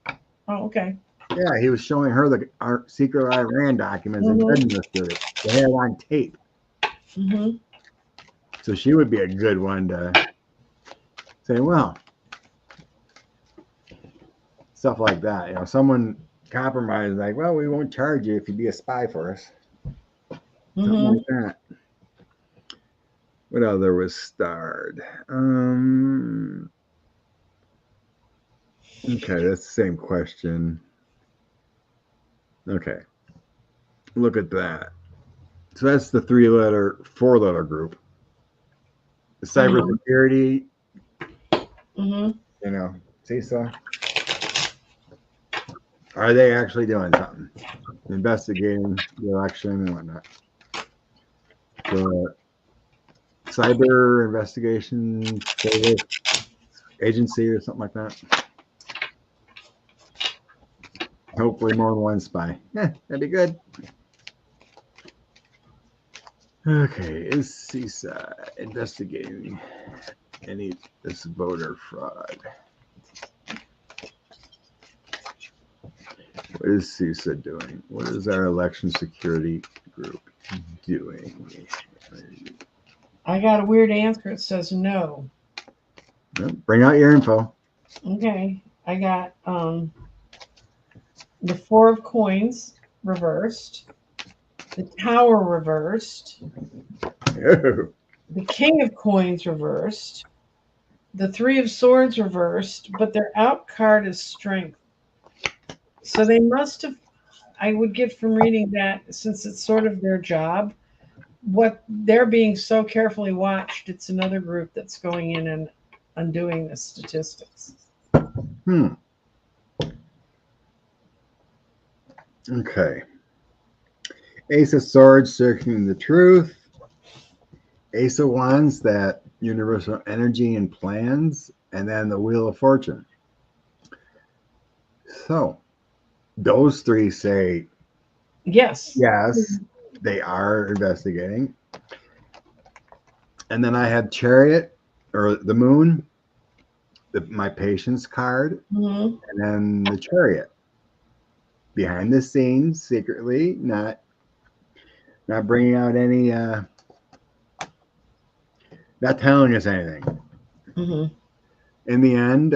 Oh, okay.
Yeah, he was showing her the secret Iran documents and administered it. They had it on tape.
Mm-hmm.
So she would be a good one to say, well, stuff like that. You know, someone compromised, like, well, we won't charge you if you be a spy for us. Something like that. What other was starred? Okay, that's the same question. Okay. Look at that. So that's the four-letter group. The cybersecurity, you know, CISA. Are they actually doing something? Investigating the election and whatnot. The cyber investigation service agency or something like that. Hopefully more than one spy. Yeah, that'd be good. Okay, is CISA investigating this voter fraud? What is CISA doing? What is our election security group doing?
I got a weird answer. It says no.
Bring out your info.
Okay. I got the Four of Coins reversed, the Tower reversed, the King of Coins reversed, the Three of Swords reversed, but their out card is Strength. So they must have, I would get from reading that, since it's sort of their job, what they're being so carefully watched, it's another group that's going in and undoing the statistics.
Okay. Ace of Swords, searching the truth. Ace of Wands, that universal energy and plans, and then the Wheel of Fortune. So those three say
yes,
they are investigating. And then I have Chariot, or the Moon, my Patience card, and then the Chariot. Behind the scenes, secretly, not bringing out any, not telling us anything. In the end,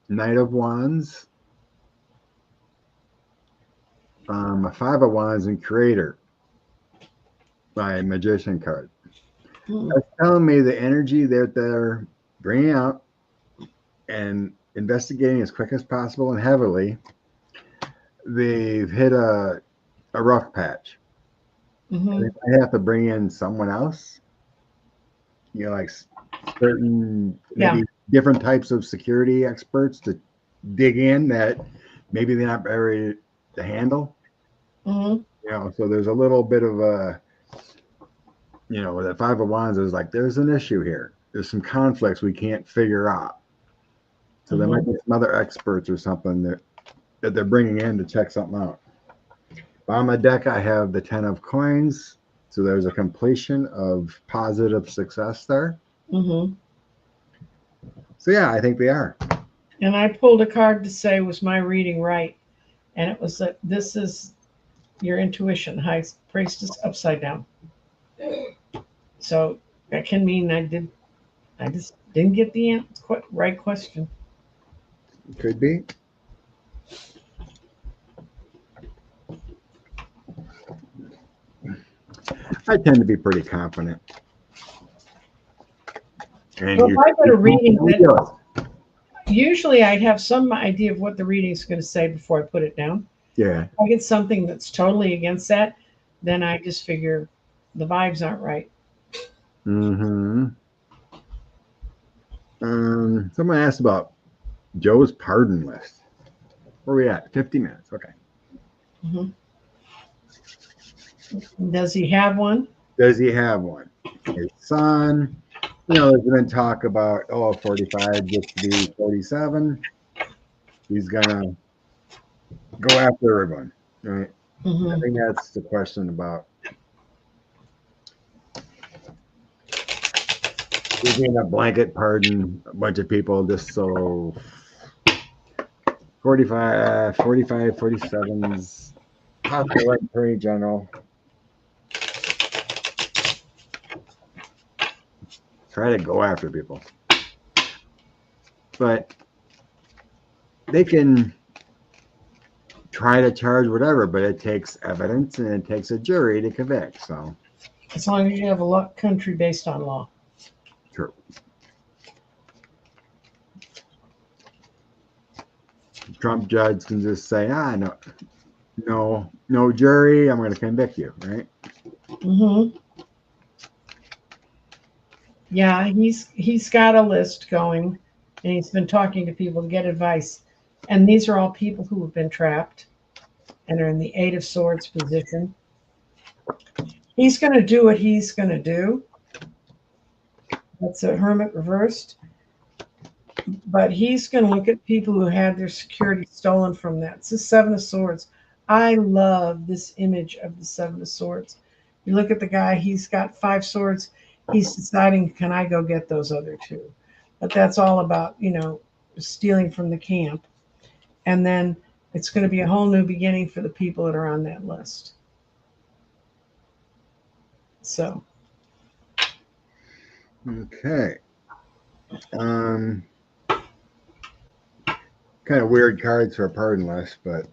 Knight of Wands, a Five of Wands, and Creator, my Magician card. That's telling me the energy that they're bringing out and investigating as quick as possible and heavily. They've hit a rough patch. They might have to bring in someone else, you know, like certain maybe different types of security experts to dig in that maybe they're not ready to handle. You know, so there's a little bit of a, you know, with the Five of Wands is like, there's an issue here. There's some conflicts we can't figure out. So there might be some other experts or something that they're bringing in to check something out. On my deck, I have the 10 of Coins. So there's a completion of positive success there. So yeah, I think they are.
And I pulled a card to say, was my reading right? And it was that this is your intuition, high priestess upside down. So that can mean I just didn't get the right question.
Could be. I tend to be pretty confident. And
Well, if I get a reading that usually I'd have some idea of what the reading is going to say before I put it down.
Yeah.
If I get something that's totally against that, then I just figure the vibes aren't right.
Mm-hmm. Someone asked about Joe's pardon list. Where are we at? 50 minutes. Okay.
Mm-hmm. Does he have one?
Does he have one? His son, there's been talk about, 45 gets to be 47. He's going to go after everyone, right?
Mm-hmm.
I think that's the question about. He's going to blanket pardon a bunch of people just so 47's possible attorney general. Try to go after people. But they can try to charge whatever, but it takes evidence and it takes a jury to convict. So,
as long as you have a country based on law.
True. Trump judge can just say, no jury, I'm going to convict you, right?
Mm-hmm. Yeah, he's got a list going, and he's been talking to people to get advice. And these are all people who have been trapped and are in the Eight of Swords position. He's going to do what he's going to do. That's a Hermit reversed. But he's going to look at people who had their security stolen from that. It's the Seven of Swords. I love this image of the Seven of Swords. You look at the guy, he's got 5 swords. He's deciding, can I go get those other 2? But that's all about, stealing from the camp. And then it's going to be a whole new beginning for the people that are on that list. So.
Okay. Kind of weird cards for a pardon list, but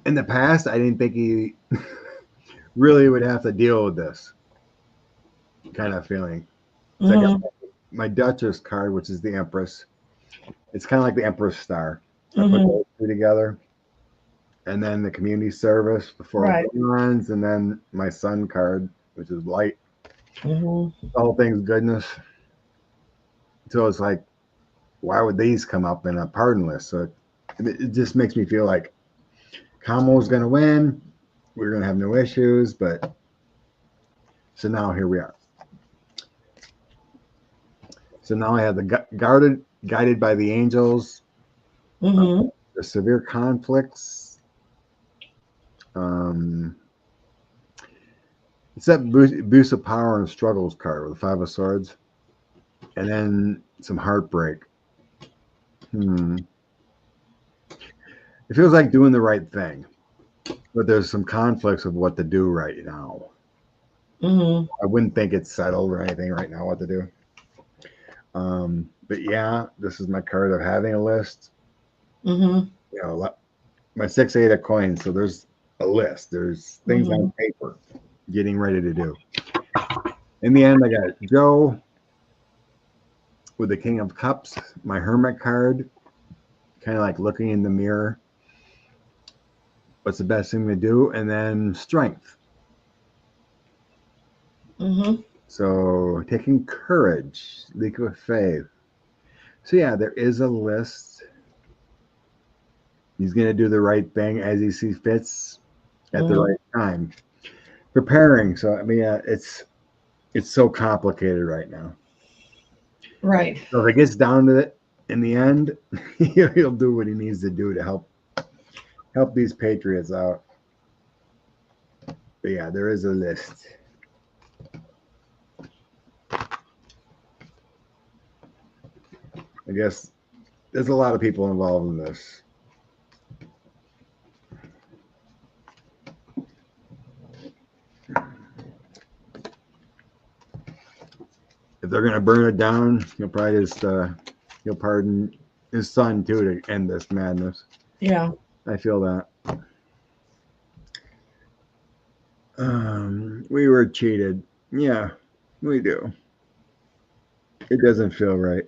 in the past, I didn't think he really would have to deal with this kind of feeling. So I got my Duchess card, which is the Empress. It's kind of like the Empress star. I put those 2 together. And then the community service before bronze, and then my Sun card, which is light. The whole thing's goodness. So it's like, why would these come up in a pardon list? So it just makes me feel like Kamo's going to win. We're going to have no issues. But so now here we are. So now I have the guided by the angels, the severe conflicts. It's that abuse of power and struggles card with the 5 of Swords. And then some heartbreak. It feels like doing the right thing. But there's some conflicts of what to do right now. I wouldn't think it's settled or anything right now what to do. But yeah, this is my card of having a list. My 6-8 of coins. So there's a list. There's things on paper getting ready to do. In the end, I got Joe with the King of Cups, my Hermit card, kind of like looking in the mirror. What's the best thing to do? And then strength. So taking courage, leak of faith. So yeah, there is a list. He's going to do the right thing as he sees fits at the right time. Preparing. So I mean, it's so complicated right now.
Right.
So if it gets down to it in the end, he'll do what he needs to do to help these patriots out. But yeah, there is a list. I guess there's a lot of people involved in this. If they're gonna burn it down, he'll probably just he'll pardon his son too to end this madness.
Yeah.
I feel that. We were cheated. Yeah, we do. It doesn't feel right.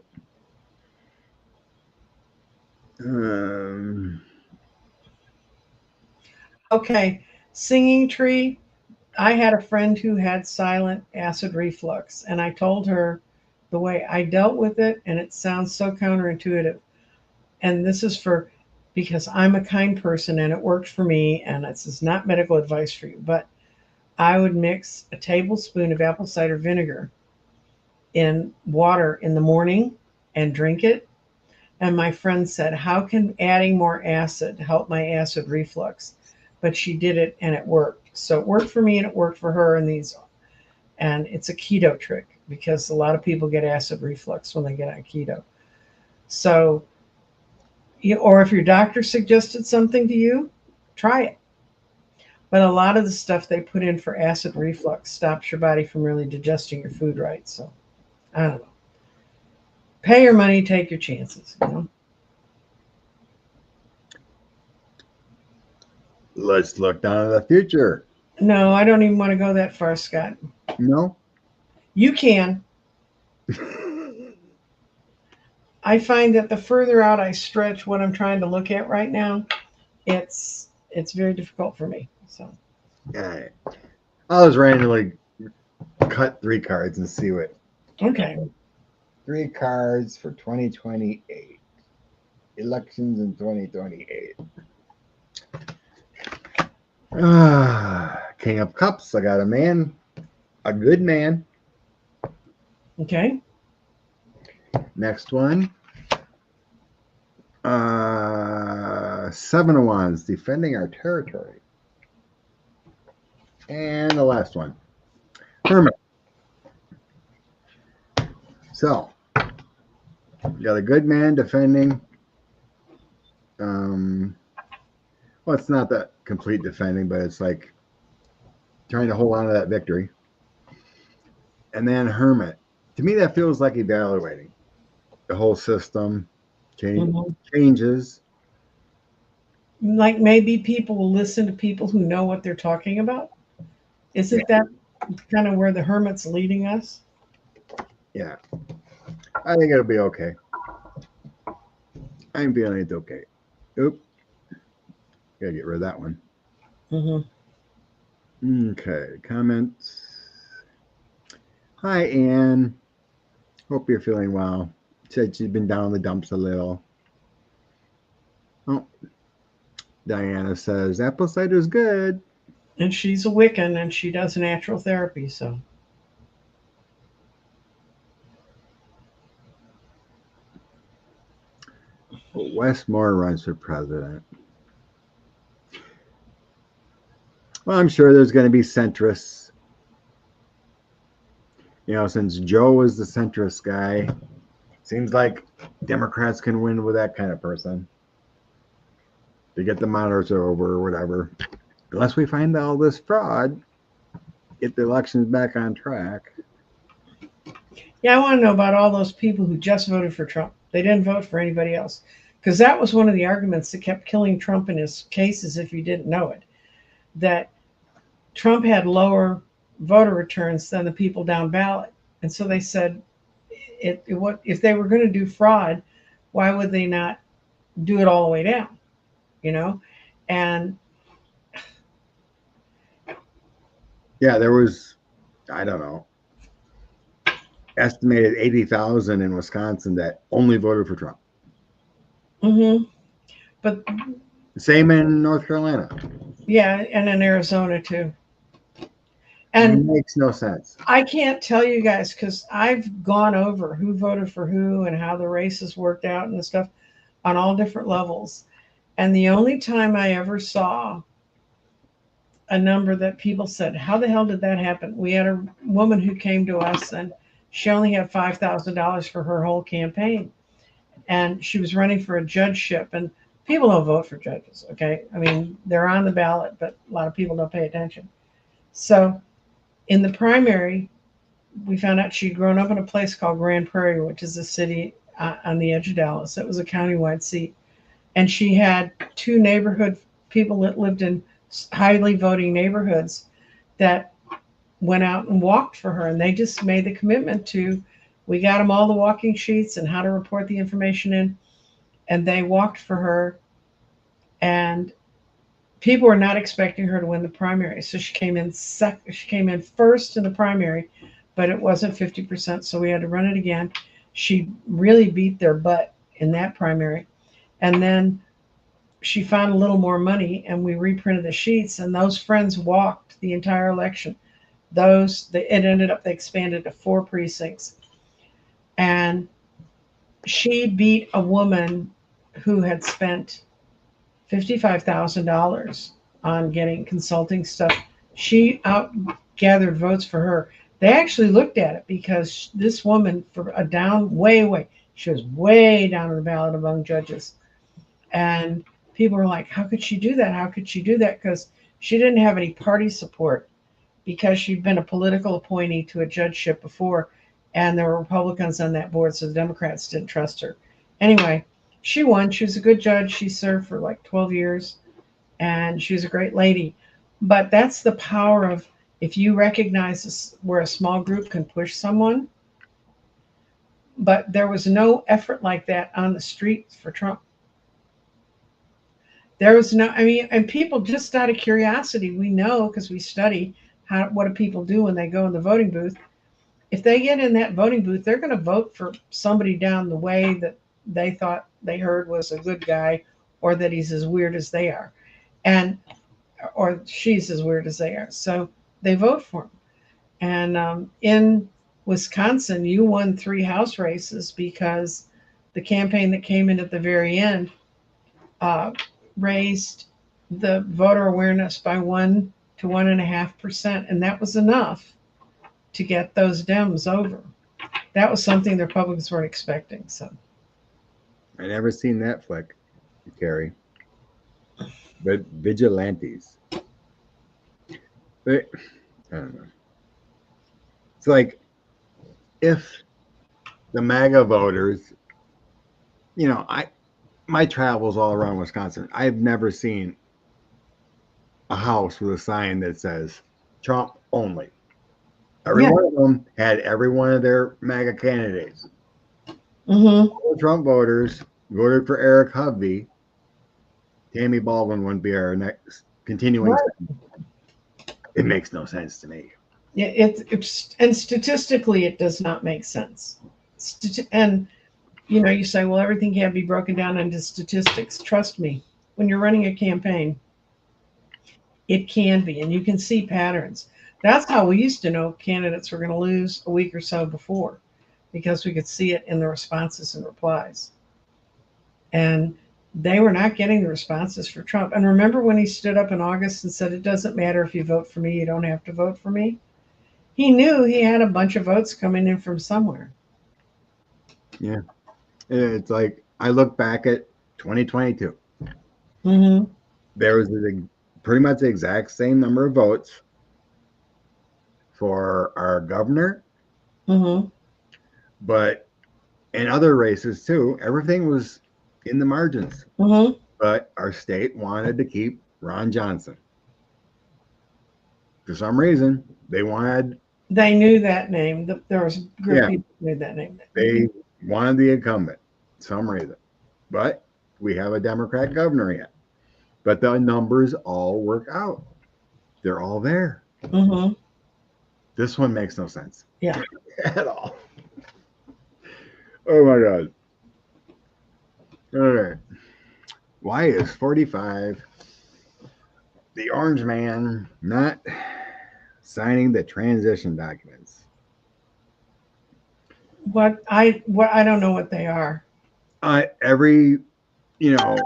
Okay. Singing tree. I had a friend who had silent acid reflux, and I told her the way I dealt with it, and it sounds so counterintuitive. And this is for because I'm a kind person and it worked for me, and this is not medical advice for you, but I would mix a tablespoon of apple cider vinegar in water in the morning and drink it. And my friend said, how can adding more acid help my acid reflux? But she did it and it worked. So it worked for me and it worked for her. And it's a keto trick because a lot of people get acid reflux when they get on keto. So, or if your doctor suggested something to you, try it. But a lot of the stuff they put in for acid reflux stops your body from really digesting your food right. So I don't know. Pay your money, take your chances.
Let's look down to the future.
No, I don't even want to go that far, Scott.
No?
You can. I find that the further out I stretch what I'm trying to look at right now, it's very difficult for me. So
All right. I'll just randomly cut 3 cards and see what.
Okay.
3 cards for 2028. Elections in 2028. King of Cups. I got a man. A good man.
Okay.
Next one. 7 of Wands. Defending our territory. And the last one. Hermit. So, you got a good man defending. Well, it's not that complete defending, but it's like trying to hold on to that victory. And then Hermit. To me, that feels like evaluating. The whole system changes.
Like maybe people will listen to people who know what they're talking about. Isn't that kind of where the Hermit's leading us?
Yeah. I think it'll be okay. I'm feeling it's okay. Oop. Gotta get rid of that one. Okay. Comments. Hi, Anne. Hope you're feeling well. Said she's been down in the dumps a little. Oh. Diana says apple cider is good.
And she's a Wiccan and she does natural therapy, so.
Wes Moore runs for president. Well, I'm sure there's going to be centrists. You know, since Joe was the centrist guy, seems like Democrats can win with that kind of person. To get the moderates over or whatever. Unless we find all this fraud, get the elections back on track.
Yeah, I want to know about all those people who just voted for Trump. They didn't vote for anybody else. Because that was one of the arguments that kept killing Trump in his cases, if you didn't know it. That Trump had lower voter returns than the people down ballot. And so they said, if they were going to do fraud, why would they not do it all the way down? You know? And
yeah, there was, I don't know, estimated 80,000 in Wisconsin that only voted for Trump.
But
same in North Carolina.
Yeah, and in Arizona too. And
it makes no sense.
I can't tell you guys because I've gone over who voted for who and how the races worked out and the stuff on all different levels. And the only time I ever saw a number that people said, how the hell did that happen? We had a woman who came to us and she only had $5,000 for her whole campaign. and she was running for a judgeship. And people don't vote for judges, okay? I mean, they're on the ballot, but a lot of people don't pay attention. So in the primary, we found out she'd grown up in a place called Grand Prairie, which is a city on the edge of Dallas. It was a countywide seat. And she had two neighborhood people that lived in highly voting neighborhoods that went out and walked for her. And they just made the commitment to, we got them all the walking sheets and how to report the information in. And they walked for her. And people were not expecting her to win the primary. So she came in she came in first in the primary, but it wasn't 50%. So we had to run it again. She really beat their butt in that primary. And then she found a little more money and we reprinted the sheets, and those friends walked the entire election. It ended up, they expanded to 4 precincts. And she beat a woman who had spent $55,000 on getting consulting stuff. She gathered votes for her. They actually looked at it because this woman, for a she was way down on the ballot among judges. And people were like, how could she do that? How could she do that? Because she didn't have any party support, because she'd been a political appointee to a judgeship before, and there were Republicans on that board, so the Democrats didn't trust her. Anyway, she won. She was a good judge. She served for like 12 years, and she was a great lady. But that's the power of, if you recognize where a small group can push someone. But there was no effort like that on the streets for Trump. There was no, I mean, and people, just out of curiosity, we know because we study what do people do when they go in the voting booth. If they get in that voting booth, they're going to vote for somebody down the way that they thought they heard was a good guy, or that he's as weird as they are, or she's as weird as they are. So they vote for him. And in Wisconsin, you won 3 House races because the campaign that came in at the very end raised the voter awareness by 1 to 1.5%, and that was enough to get those Dems over. That was something the Republicans weren't expecting. So
I never seen that flick, Carrie. But vigilantes. I don't know. It's like, if the MAGA voters, my travels all around Wisconsin, I've never seen a house with a sign that says Trump only. Every one of them had every one of their MAGA candidates. All the Trump voters voted for Eric Hovey. Tammy Baldwin wouldn't be our next continuing. Right. It makes no sense to me.
Yeah, and statistically, it does not make sense. And you say, well, everything can't be broken down into statistics. Trust me, when you're running a campaign, it can be, and you can see patterns. That's how we used to know candidates were going to lose a week or so before, because we could see it in the responses and replies. And they were not getting the responses for Trump. And remember when he stood up in August and said, it doesn't matter if you vote for me, you don't have to vote for me? He knew he had a bunch of votes coming in from somewhere.
Yeah. It's like, I look back at 2022. There was pretty much the exact same number of votes for our governor. But in other races too, everything was in the margins. But our state wanted to keep Ron Johnson. For some reason, they
knew that name. There was a group of people who knew that name.
They wanted the incumbent for some reason. But we have a Democrat governor yet. But the numbers all work out. They're all there. This one makes no sense.
Yeah.
At all. Oh my God. All right. Why is 45 the orange man not signing the transition documents?
I don't know what they are.
Every, the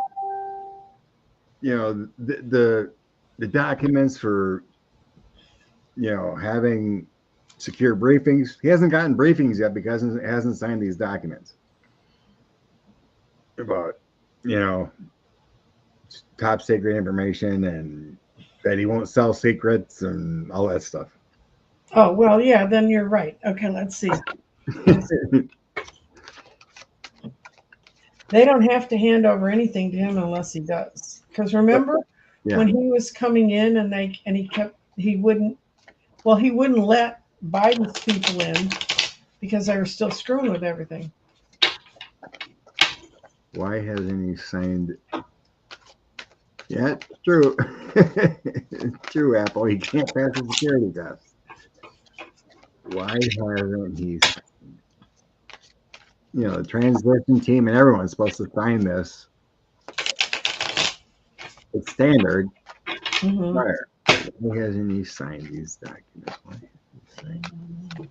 documents for, having secure briefings. He hasn't gotten briefings yet because he hasn't signed these documents. about, you know, top secret information and that he won't sell secrets and all that stuff.
Oh, well, yeah, then you're right. Okay, let's see. They don't have to hand over anything to him unless he does. Because remember when he was coming in and he wouldn't let Biden's people in because they were still screwing with everything.
Why hasn't he signed? Yeah, it's true. It's true, Apple. He can't pass the security test. Why hasn't he? You know, the transition team and everyone's supposed to sign this. It's standard.
Mm-hmm.
Why hasn't he signed these documents? Why hasn't he signed them?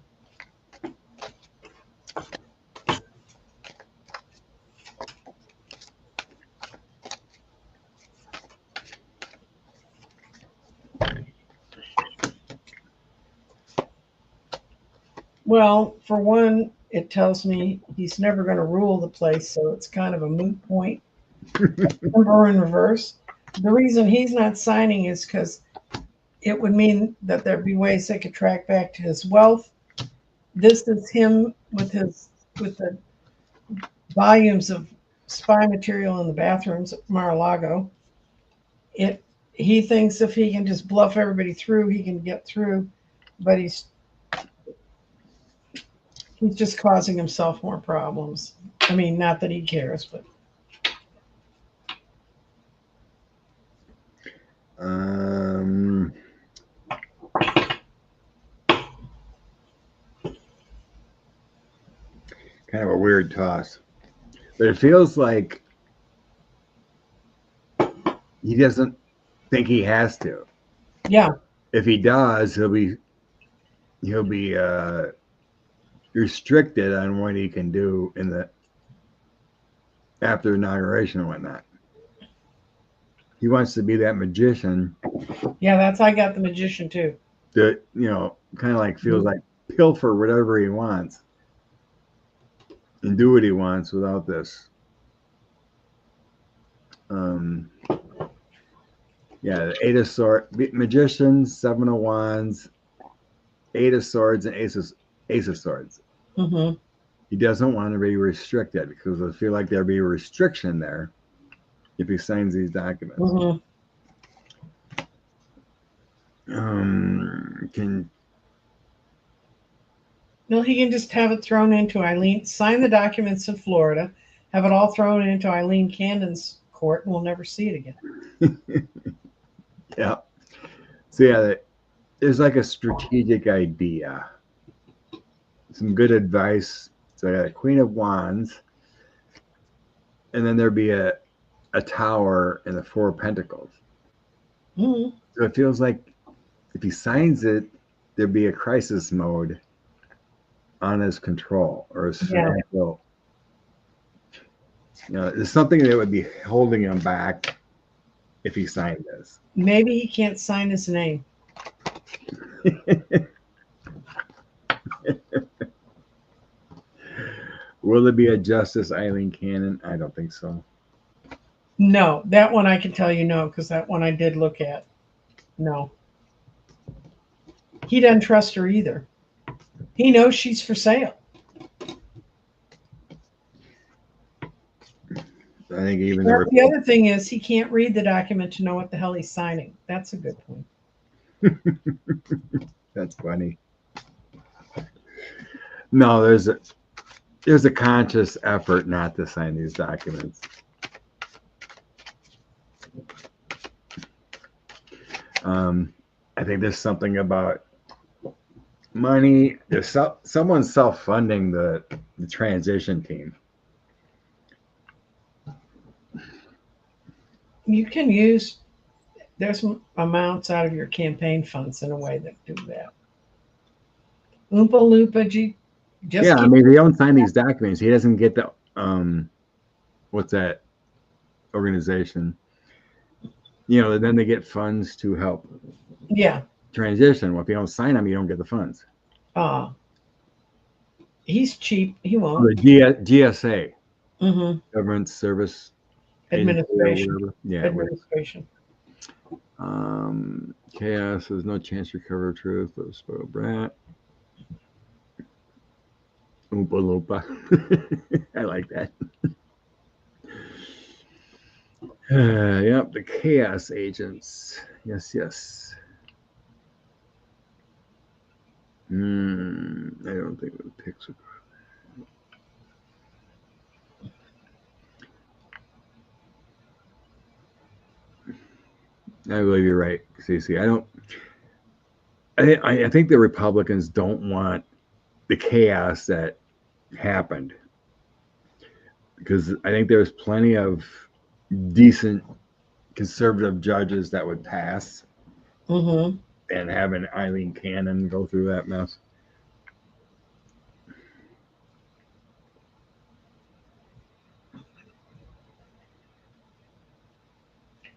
Well, for one, it tells me he's never going to rule the place, so it's kind of a moot point. Number in reverse. The reason he's not signing is because it would mean that there'd be ways they could track back to his wealth. This is him with the volumes of spy material in the bathrooms at Mar-a-Lago. He thinks if he can just bluff everybody through, he can get through, but he's just causing himself more problems. I mean, not that he cares, but
kind of a weird toss. But it feels like he doesn't think he has to.
Yeah.
If he does, he'll be restricted on what he can do in the after inauguration and whatnot. He wants to be that magician.
Yeah, I got the magician too.
That, you know, kind of like feels like pilfer whatever he wants and do what he wants without this. Yeah, the Eight of Swords, magicians, Seven of Wands, Eight of Swords, and Ace of Swords.
Mm-hmm.
He doesn't want to be restricted because I feel like there'll be a restriction there if he signs these documents.
Mm-hmm. Well, he can just have it thrown into Eileen, sign the documents in Florida, have it all thrown into Eileen Candon's court, and we'll never see it again.
Yeah. So yeah, there's like a strategic idea. Some good advice. So I got a Queen of Wands, and then there'd be a Tower and the Four of Pentacles.
Mm-hmm.
So it feels like if he signs it, there'd be a crisis mode on his control or his financial. You know, there's something that would be holding him back if he signed this.
Maybe he can't sign his name.
Will there be a Justice Eileen Cannon? I don't think so.
No, that one I can tell you no, because that one I did look at. No. He doesn't trust her either. He knows she's for sale.
I think even
the other thing is he can't read the document to know what the hell he's signing. That's a good point.
That's funny. No, there's a conscious effort not to sign these documents. I think there's something about money. There's someone self-funding the transition team.
You can use, there's amounts out of your campaign funds in a way that do that. Oompa Loompa,
yeah, I mean, if he don't sign these documents, he doesn't get the what's that organization? You know, then they get funds to help.
Yeah.
Transition. Well, if you don't sign them, you don't get the funds.
He's cheap. He won't.
The GSA.
Mm-hmm.
Government service agency or whatever. Yeah.
Administration.
Chaos. There's no chance to recover truth. Spoiled brat. Oompa loompa. I like that. Yep, the chaos agents. Yes, yes. I don't think the pics are. I believe you're right, Cece. I think the Republicans don't want the chaos that happened because I think there's plenty of decent conservative judges that would pass
Mm-hmm.
and having Eileen Cannon go through that mess.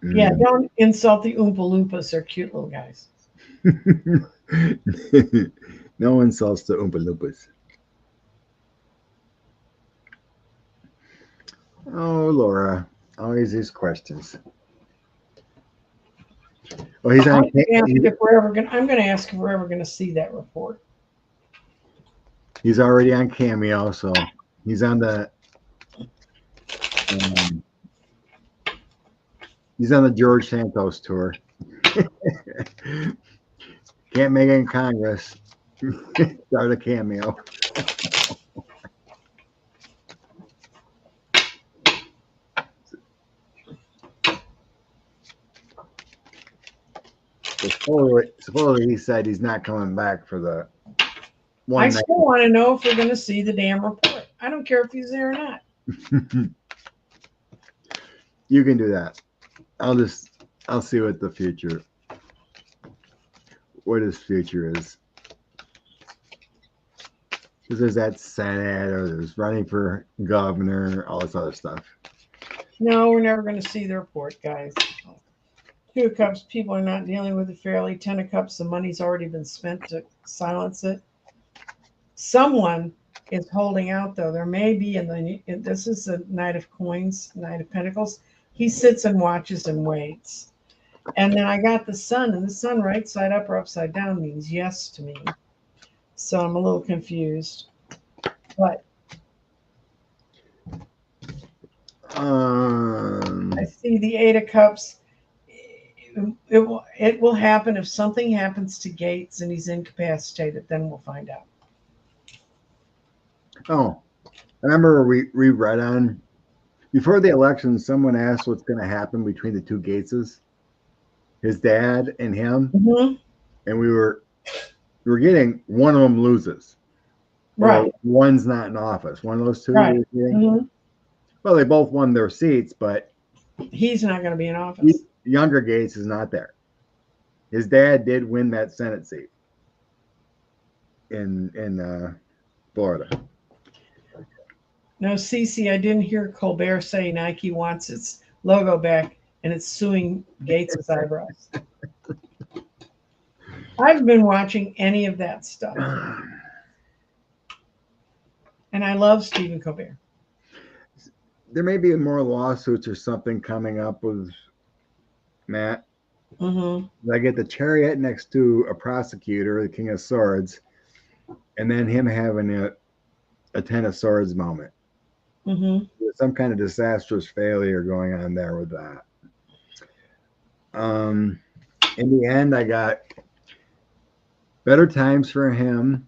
Yeah, don't insult the Oompa Loompas. They're cute little guys.
No insults to Oompa Loompas. Oh, Laura, always these questions. Well, he's on.
I'm going to ask if we're ever going to see that report.
He's already on Cameo, so he's on the. He's on the George Santos tour. Can't make it in Congress. Start a Cameo. Supposedly he said he's not coming back for the one.
I still want to know if we're going to see the damn report. I don't care if he's there or not.
You can do that. I'll see what his future is. Because there's that Senate, or there's running for governor, all this other stuff.
No, we're never going to see the report, guys. 2 of Cups, people are not dealing with it fairly. 10 of Cups, the money's already been spent to silence it. Someone is holding out, though. There may be this is the Knight of Coins, Knight of Pentacles. He sits and watches and waits. And then I got the Sun, and the Sun right side up or upside down means yes to me. So I'm a little confused. But I see the 8 of Cups. It will happen if something happens to Gates and he's incapacitated. Then we'll find out.
Oh, I remember we read on before the election. Someone asked what's going to happen between the 2 Gateses, his dad and him, and we were getting one of them loses.
Right.
One's not in office. One of those 2.
Right.
Well, they both won their seats, but
he's not going to be in office.
Younger Gates is not there. His dad did win that Senate seat in Florida.
No, Cece, I didn't hear Colbert say Nike wants its logo back and it's suing Gates' eyebrows. I haven't been watching any of that stuff. And I love Stephen Colbert.
There may be more lawsuits or something coming up with Matt. I get the Chariot next to a prosecutor, the King of Swords, and then him having a 10 of Swords moment. There's some kind of disastrous failure going on there with that. In the end, I got better times for him,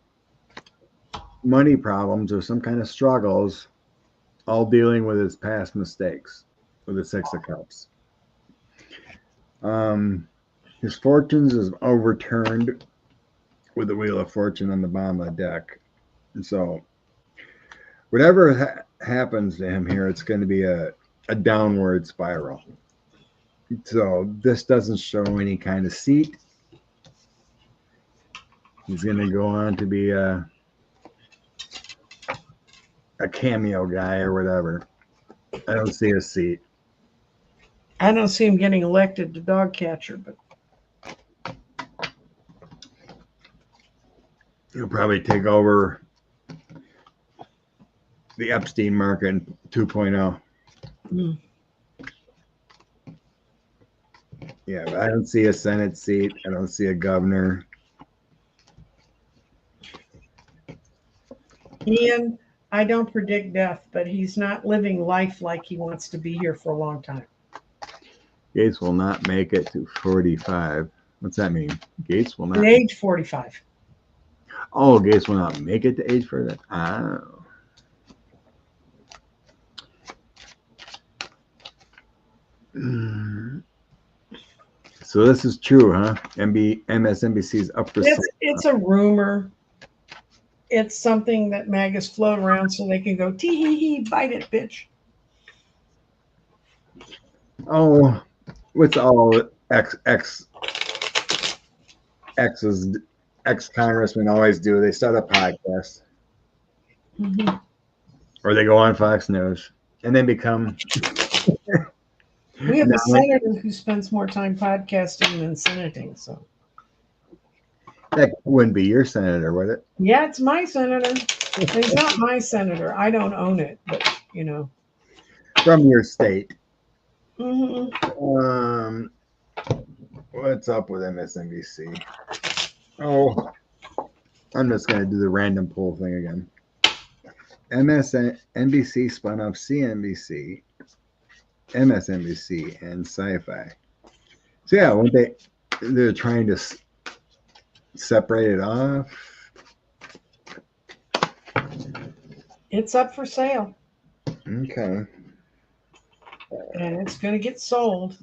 money problems or some kind of struggles, all dealing with his past mistakes with the 6 of Cups. His fortunes is overturned with the Wheel of Fortune on the bottom of the deck. And so whatever happens to him here, it's going to be a downward spiral. So this doesn't show any kind of seat. He's going to go on to be a cameo guy or whatever. I don't see a seat.
I don't see him getting elected to dog catcher, but
he'll probably take over the Epstein market 2.0.
Mm.
Yeah, but I don't see a Senate seat. I don't see a governor.
Ian, I don't predict death, but he's not living life like he wants to be here for a long time.
Gates will not make it to 45. What's that mean? Gates will not.
At age 45.
Oh, Gates will not make it to age 45. Oh. So this is true, huh? MSNBC's up for
It's a rumor. It's something that MAGAs float around so they can go tee hee hee, bite it, bitch.
Oh, what's all ex congressmen always do? They start a podcast, or they go on Fox News, and then become.
We have a senator who spends more time podcasting than senating, so.
That wouldn't be your senator, would it?
Yeah, it's my senator. He's not my senator. I don't own it, but you know.
From your state.
Mm-hmm.
What's up with MSNBC? Oh, I'm just going to do the random poll thing again. MSNBC spun off CNBC, MSNBC, and Sci-Fi. So yeah, when they're trying to separate it off.
It's up for sale.
Okay.
And it's going to get sold.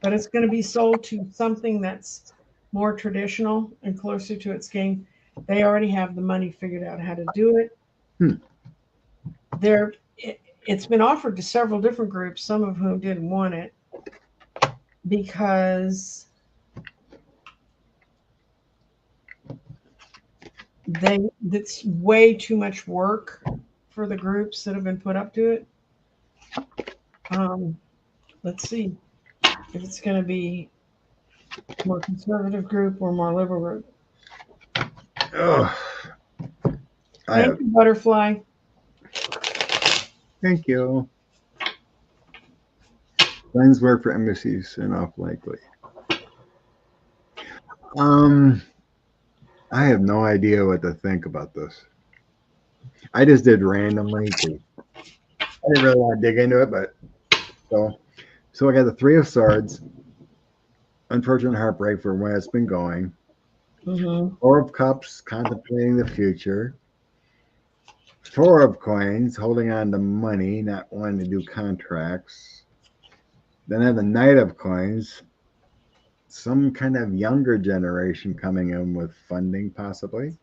But it's going to be sold to something that's more traditional and closer to its game. They already have the money figured out how to do it. It's been offered to several different groups, some of whom didn't want it because it's way too much work for the groups that have been put up to it. Let's see if it's going to be more conservative group or more liberal group. Thank you, Butterfly.
Thank you. Friends work for embassies and off likely. I have no idea what to think about this. I just did randomly. I didn't really want to dig into it, but so I got the Three of Swords. Unfortunate heartbreak for where it's been going. Four of Cups, contemplating the future. Four of Coins, holding on to money, not wanting to do contracts. Then I have the Knight of Coins, some kind of younger generation coming in with funding, possibly.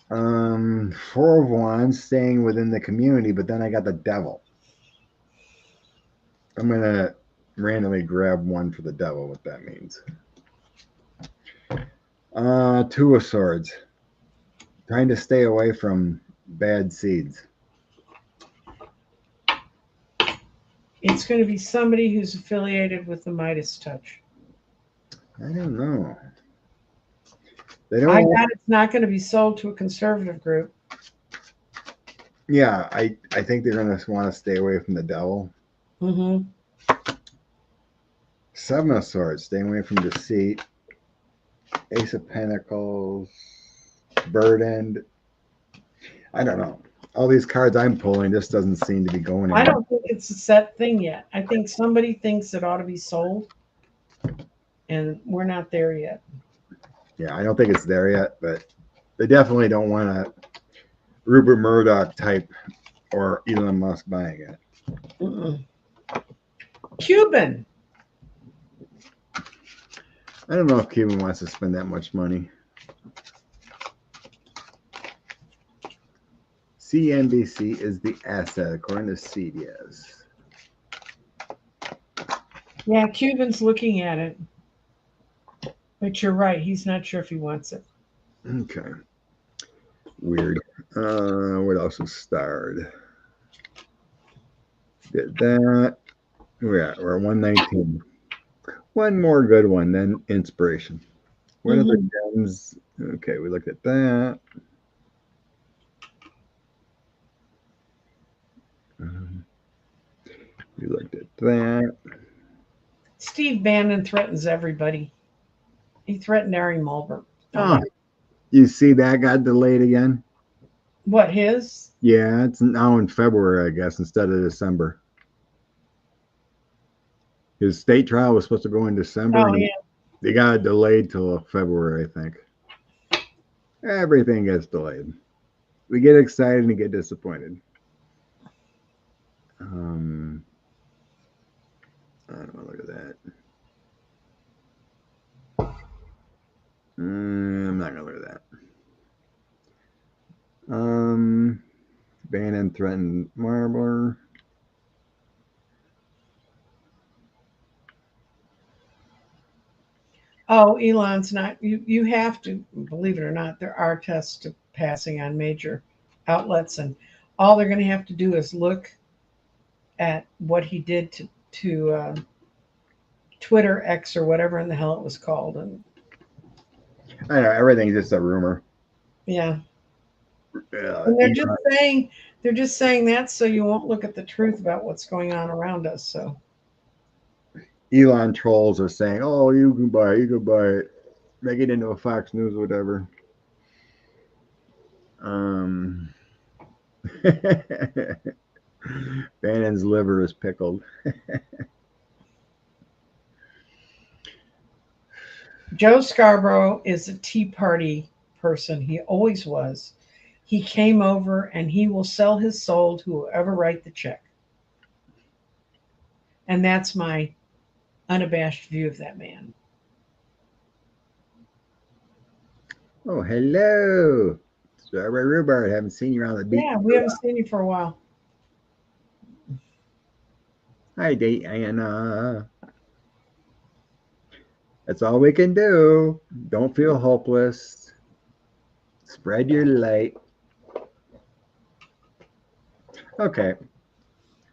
Four of Wands, staying within the community, but then I got the Devil. I'm going to randomly grab one for the Devil, what that means. Two of Swords, trying to stay away from bad seeds.
It's going to be somebody who's affiliated with the Midas Touch.
I don't know.
I got it's not going to be sold to a conservative group.
Yeah, I think they're going to want to stay away from the Devil. Seven of Swords, staying away from deceit. Ace of Pentacles, burdened. I don't know. All these cards I'm pulling just doesn't seem to be going anywhere.
I don't think it's a set thing yet. I think somebody thinks it ought to be sold, and we're not there yet.
Yeah, I don't think it's there yet, but they definitely don't want a Rupert Murdoch type or Elon Musk buying it.
Cuban.
I don't know if Cuban wants to spend that much money. CNBC is the asset, according to CDS.
Yeah, Cuban's looking at it. But you're right. He's not sure if he wants it.
Okay. Weird. What else is starred? Did that. We're at 119. One more good one, then inspiration. What are the gems? Okay, we looked at that. We looked at that.
Steve Bannon threatens everybody. He threatened Ari Mulber.
Oh, you see that got delayed again?
What, his?
Yeah, it's now in February, I guess, instead of December. His state trial was supposed to go in December.
Oh, yeah.
They got it delayed till February, I think. Everything gets delayed. We get excited and get disappointed. I don't want to look at that. I'm not gonna look at that. Bannon threatened Marbler.
Oh, Elon's not. You have to believe it or not. There are tests to passing on major outlets, and all they're going to have to do is look at what he did to Twitter X or whatever in the hell it was called, and
I know everything's just a rumor.
yeah. And they're just saying that so you won't look at the truth about what's going on around us. So
Elon trolls are saying, "Oh, you can buy it, make it into a Fox News, whatever." Bannon's liver is pickled.
Joe Scarborough is a Tea Party person. He always was. He came over and he will sell his soul to whoever write the check. And that's my unabashed view of that man.
Oh, hello. Strawberry Rhubarb. Haven't seen you around the beach.
Yeah, we haven't seen you for a while.
Hi, Diana. That's all we can do. Don't feel hopeless. Spread your light. Okay.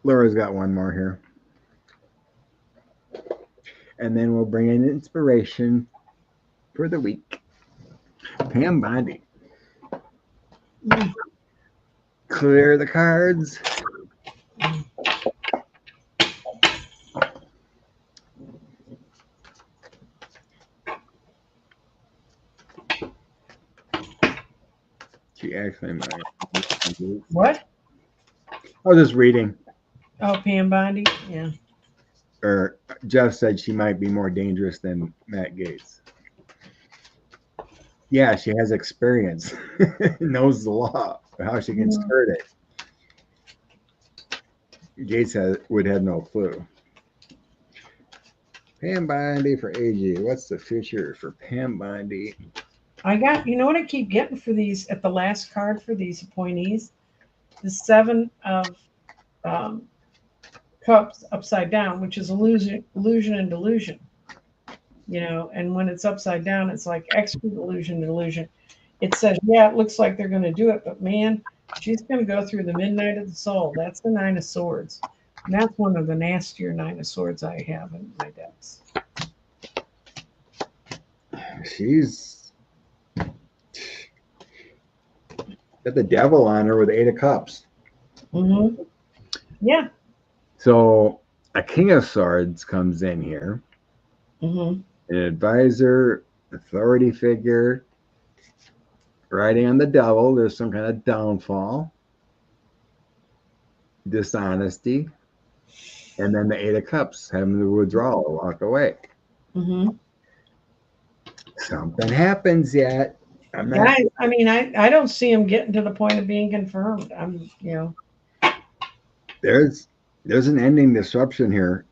Laura's got one more here. And then we'll bring in inspiration for the week. Pam Bondi. Clear the cards. She actually might.
What?
I was just reading.
Oh, Pam Bondi? Yeah.
Or Jeff said she might be more dangerous than Matt Gaetz. Yeah, she has experience, knows the law, how she can skirt it. Gaetz would have no clue. Pam Bondi for AG. What's the future for Pam Bondi?
You know what I keep getting for these at the last card for these appointees? The 7 of Cups upside down, which is illusion and delusion. You know, and when it's upside down, it's like extra illusion and delusion. It says, yeah, it looks like they're going to do it, but man, she's going to go through the midnight of the soul. That's the 9 of Swords. And that's one of the nastier 9 of Swords I have in my decks.
She's got the devil on her with 8 of Cups.
Mm-hmm. Yeah.
So a King of Swords comes in here.
Mm-hmm.
An advisor, authority figure, riding on the devil. There's some kind of downfall, dishonesty, and then the 8 of Cups, having to withdraw or walk away.
Mm-hmm.
Something happens yet.
I don't see him getting to the point of being confirmed.
There's an ending disruption here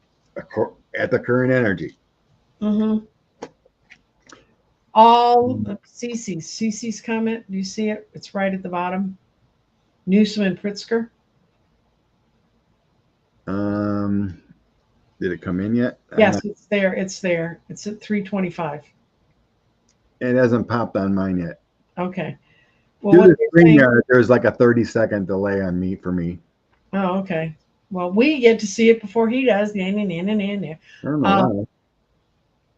at the current energy.
Mm-hmm. All Cece's comment. Do you see it? It's right at the bottom. Newsom and Pritzker.
Did it come in yet?
Yes, it's there. It's there. It's at 3:25.
It hasn't popped on mine yet.
Okay. Well,
there's like a 30-second delay on me for me.
Oh, okay. Well, we get to see it before he does.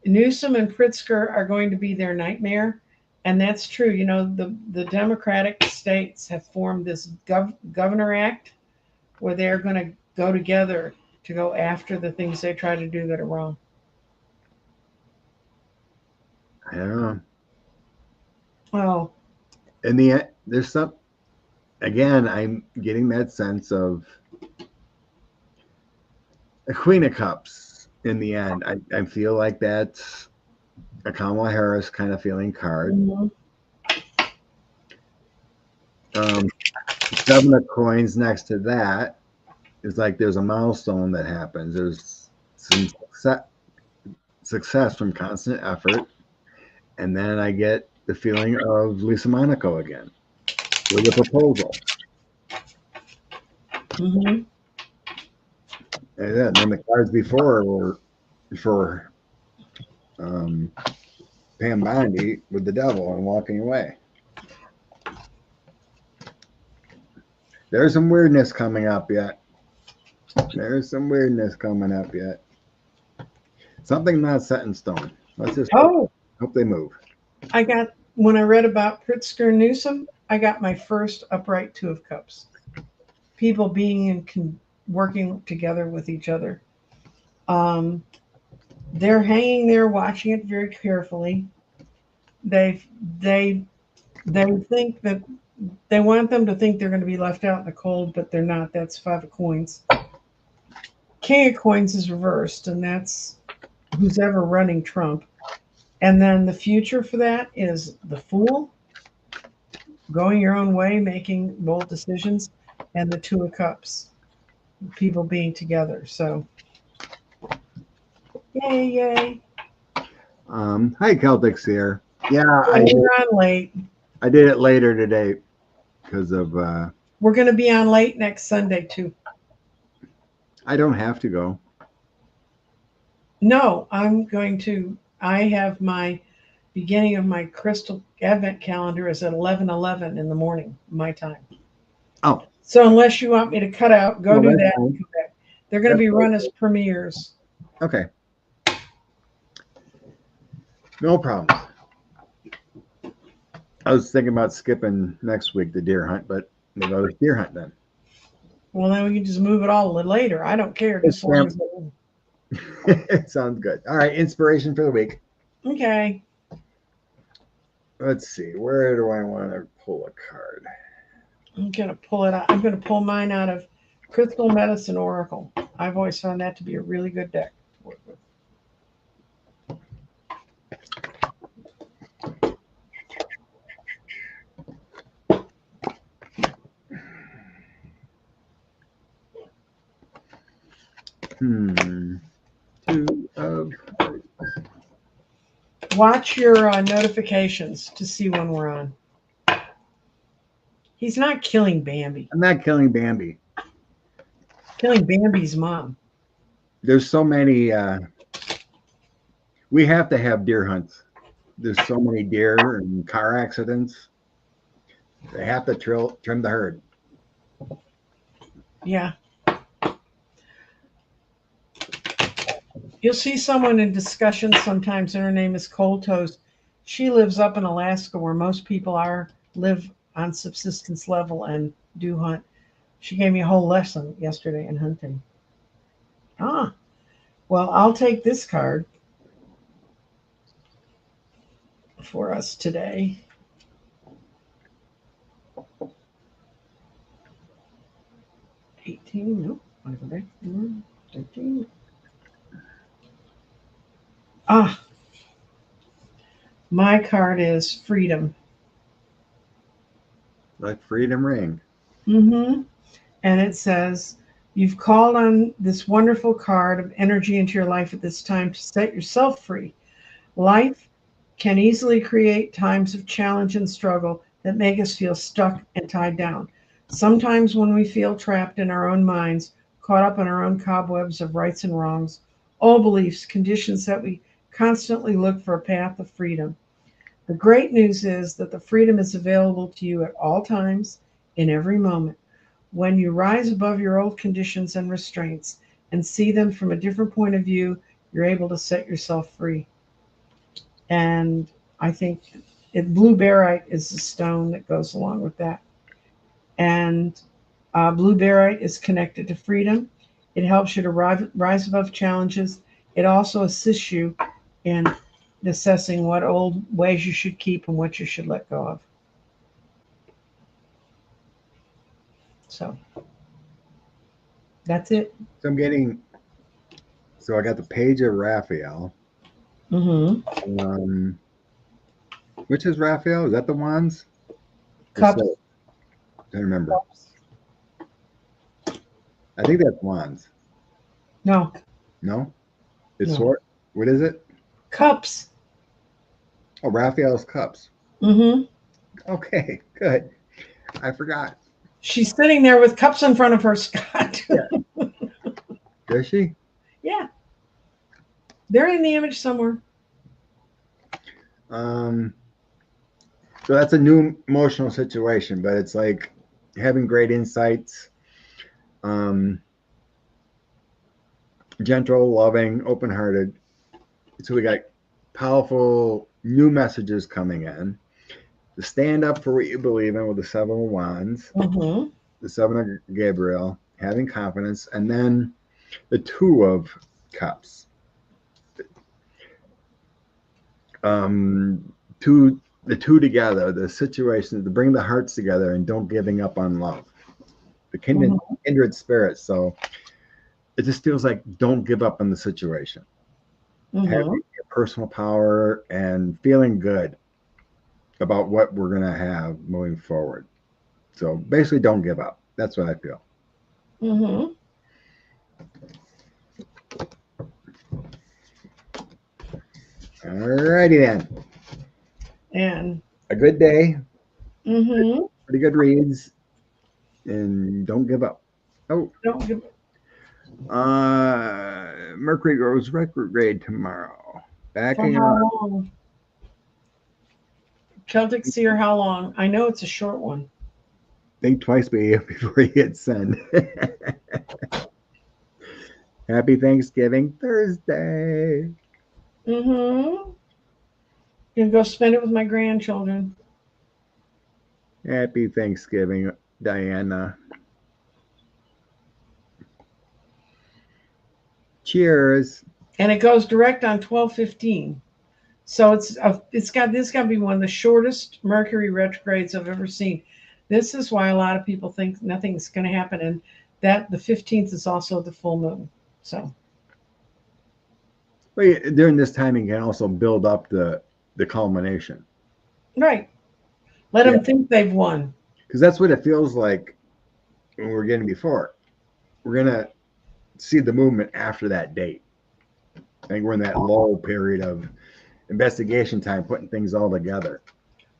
Newsom and Pritzker are going to be their nightmare, and that's true. You know, the Democratic states have formed this Governor Act where they're going to go together to go after the things they try to do that are wrong.
I don't know.
Oh,
In the end, there's some. Again, I'm getting that sense of a Queen of Cups. In the end, I feel like that's a Kamala Harris kind of feeling card.
mhm.
Seven of coins next to that is like there's a milestone that happens. There's some success from constant effort. And then I get the feeling of Lisa Monaco again with a proposal.
Mm-hmm.
And then the cards before were for Pam Bondi with the devil and walking away. There's some weirdness coming up yet. There's some weirdness coming up yet. Something not set in stone. Let's just hope they move.
When I read about Pritzker and Newsom, I got my first upright Two of Cups. People being and working together with each other. They're hanging there, watching it very carefully. They think that they want them to think they're going to be left out in the cold, but they're not. That's Five of Coins. King of Coins is reversed, and that's who's ever running Trump. And then the future for that is the Fool, going your own way, making bold decisions, and the Two of Cups, people being together. So, yay.
Hi, Celtics here. Yeah,
We're on late.
I did it later today because of.
We're going to be on late next Sunday, too.
I don't have to go.
No, I have my beginning of my crystal advent calendar is at 11:11 in the morning, my time.
Oh.
So unless you want me to cut out, go do that and come back. They're going to be run as premieres.
Okay. No problem. I was thinking about skipping next week the deer hunt, but we'll go to deer hunt then.
Well, then we can just move it all later. I don't care. Just as long as
it sounds good. All right, inspiration for the week.
Okay.
Let's see. Where do I want to pull a card?
I'm going to pull it out. I'm going to pull mine out of Crystal Medicine Oracle. I've always found that to be a really good deck to work with.
Two of Hearts.
Watch your notifications to see when we're on. He's not killing Bambi.
I'm not killing Bambi.
Killing Bambi's mom.
There's so many. We have to have deer hunts. There's so many deer and car accidents. They have to trim the herd.
Yeah. You'll see someone in discussion sometimes, and her name is Cold Toast. She lives up in Alaska where most people live on subsistence level and do hunt. She gave me a whole lesson yesterday in hunting. Well, I'll take this card for us today. $18, no, 13. My card is Freedom.
Like Freedom Ring.
Mm-hmm. And it says, you've called on this wonderful card of energy into your life at this time to set yourself free. Life can easily create times of challenge and struggle that make us feel stuck and tied down. Sometimes when we feel trapped in our own minds, caught up in our own cobwebs of rights and wrongs, all beliefs, conditions that we constantly look for a path of freedom. The great news is that the freedom is available to you at all times, in every moment. When you rise above your old conditions and restraints and see them from a different point of view, you're able to set yourself free. And I think blue barite is the stone that goes along with that. And blue barite is connected to freedom. It helps you to rise above challenges. It also assists you in assessing what old ways you should keep and what you should let go of. So that's it.
So I got the page of Raphael.
Mm-hmm.
Which is Raphael? Is that the wands?
Cups.
I don't remember.
Cups.
I think that's wands.
No.
No? It's
No.
sword? What is it?
Cups.
Oh, Raphael's cups.
Mm-hmm.
Okay, good. I forgot.
She's sitting there with cups in front of her, Scott.
Yeah. Does she?
Yeah. They're in the image somewhere.
So that's a new emotional situation, but it's like having great insights, gentle, loving, open-hearted. So we got powerful new messages coming in. To stand up for what you believe in with the Seven of Wands,
Mm-hmm.
the Seven of Gabriel, having confidence, and then the Two of Cups. The two together, the situation, to bring the hearts together and don't giving up on love. The kindred spirits. So it just feels like don't give up on the situation.
Mm-hmm.
Having your personal power and feeling good about what we're going to have moving forward. So basically don't give up. That's what I feel.
Mm-hmm.
Alrighty then.
And
A good day.
Mm-hmm.
Pretty good reads. And don't give up. Oh.
Don't give
Mercury goes retrograde tomorrow. Backing
For how
up.
long? Celtic Seer, how long? I know it's a short one.
Think twice before you hit send. Happy Thanksgiving Thursday.
Mm-hmm. Gonna go spend it with my grandchildren.
Happy Thanksgiving, Diana. Cheers.
And it goes direct on 12/15. So this got to be one of the shortest Mercury retrogrades I've ever seen. This is why a lot of people think nothing's going to happen, and that the 15th is also the full moon. So
Well, during this time, you can also build up the culmination.
Right. Let them think they've won.
Because that's what it feels like when we're getting before. We're going to see the movement after that date. I think we're in that lull period of investigation time, putting things all together.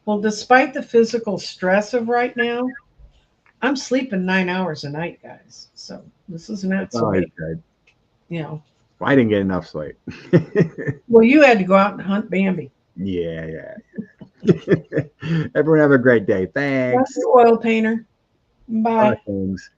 Well, despite the physical stress of right now, I'm sleeping 9 hours a night, guys. So this is not so bad.
Good.
You know.
Well, I didn't get enough sleep.
Well, you had to go out and hunt Bambi.
Yeah. Everyone have a great day. Thanks.
That's the oil painter. Bye.
Things.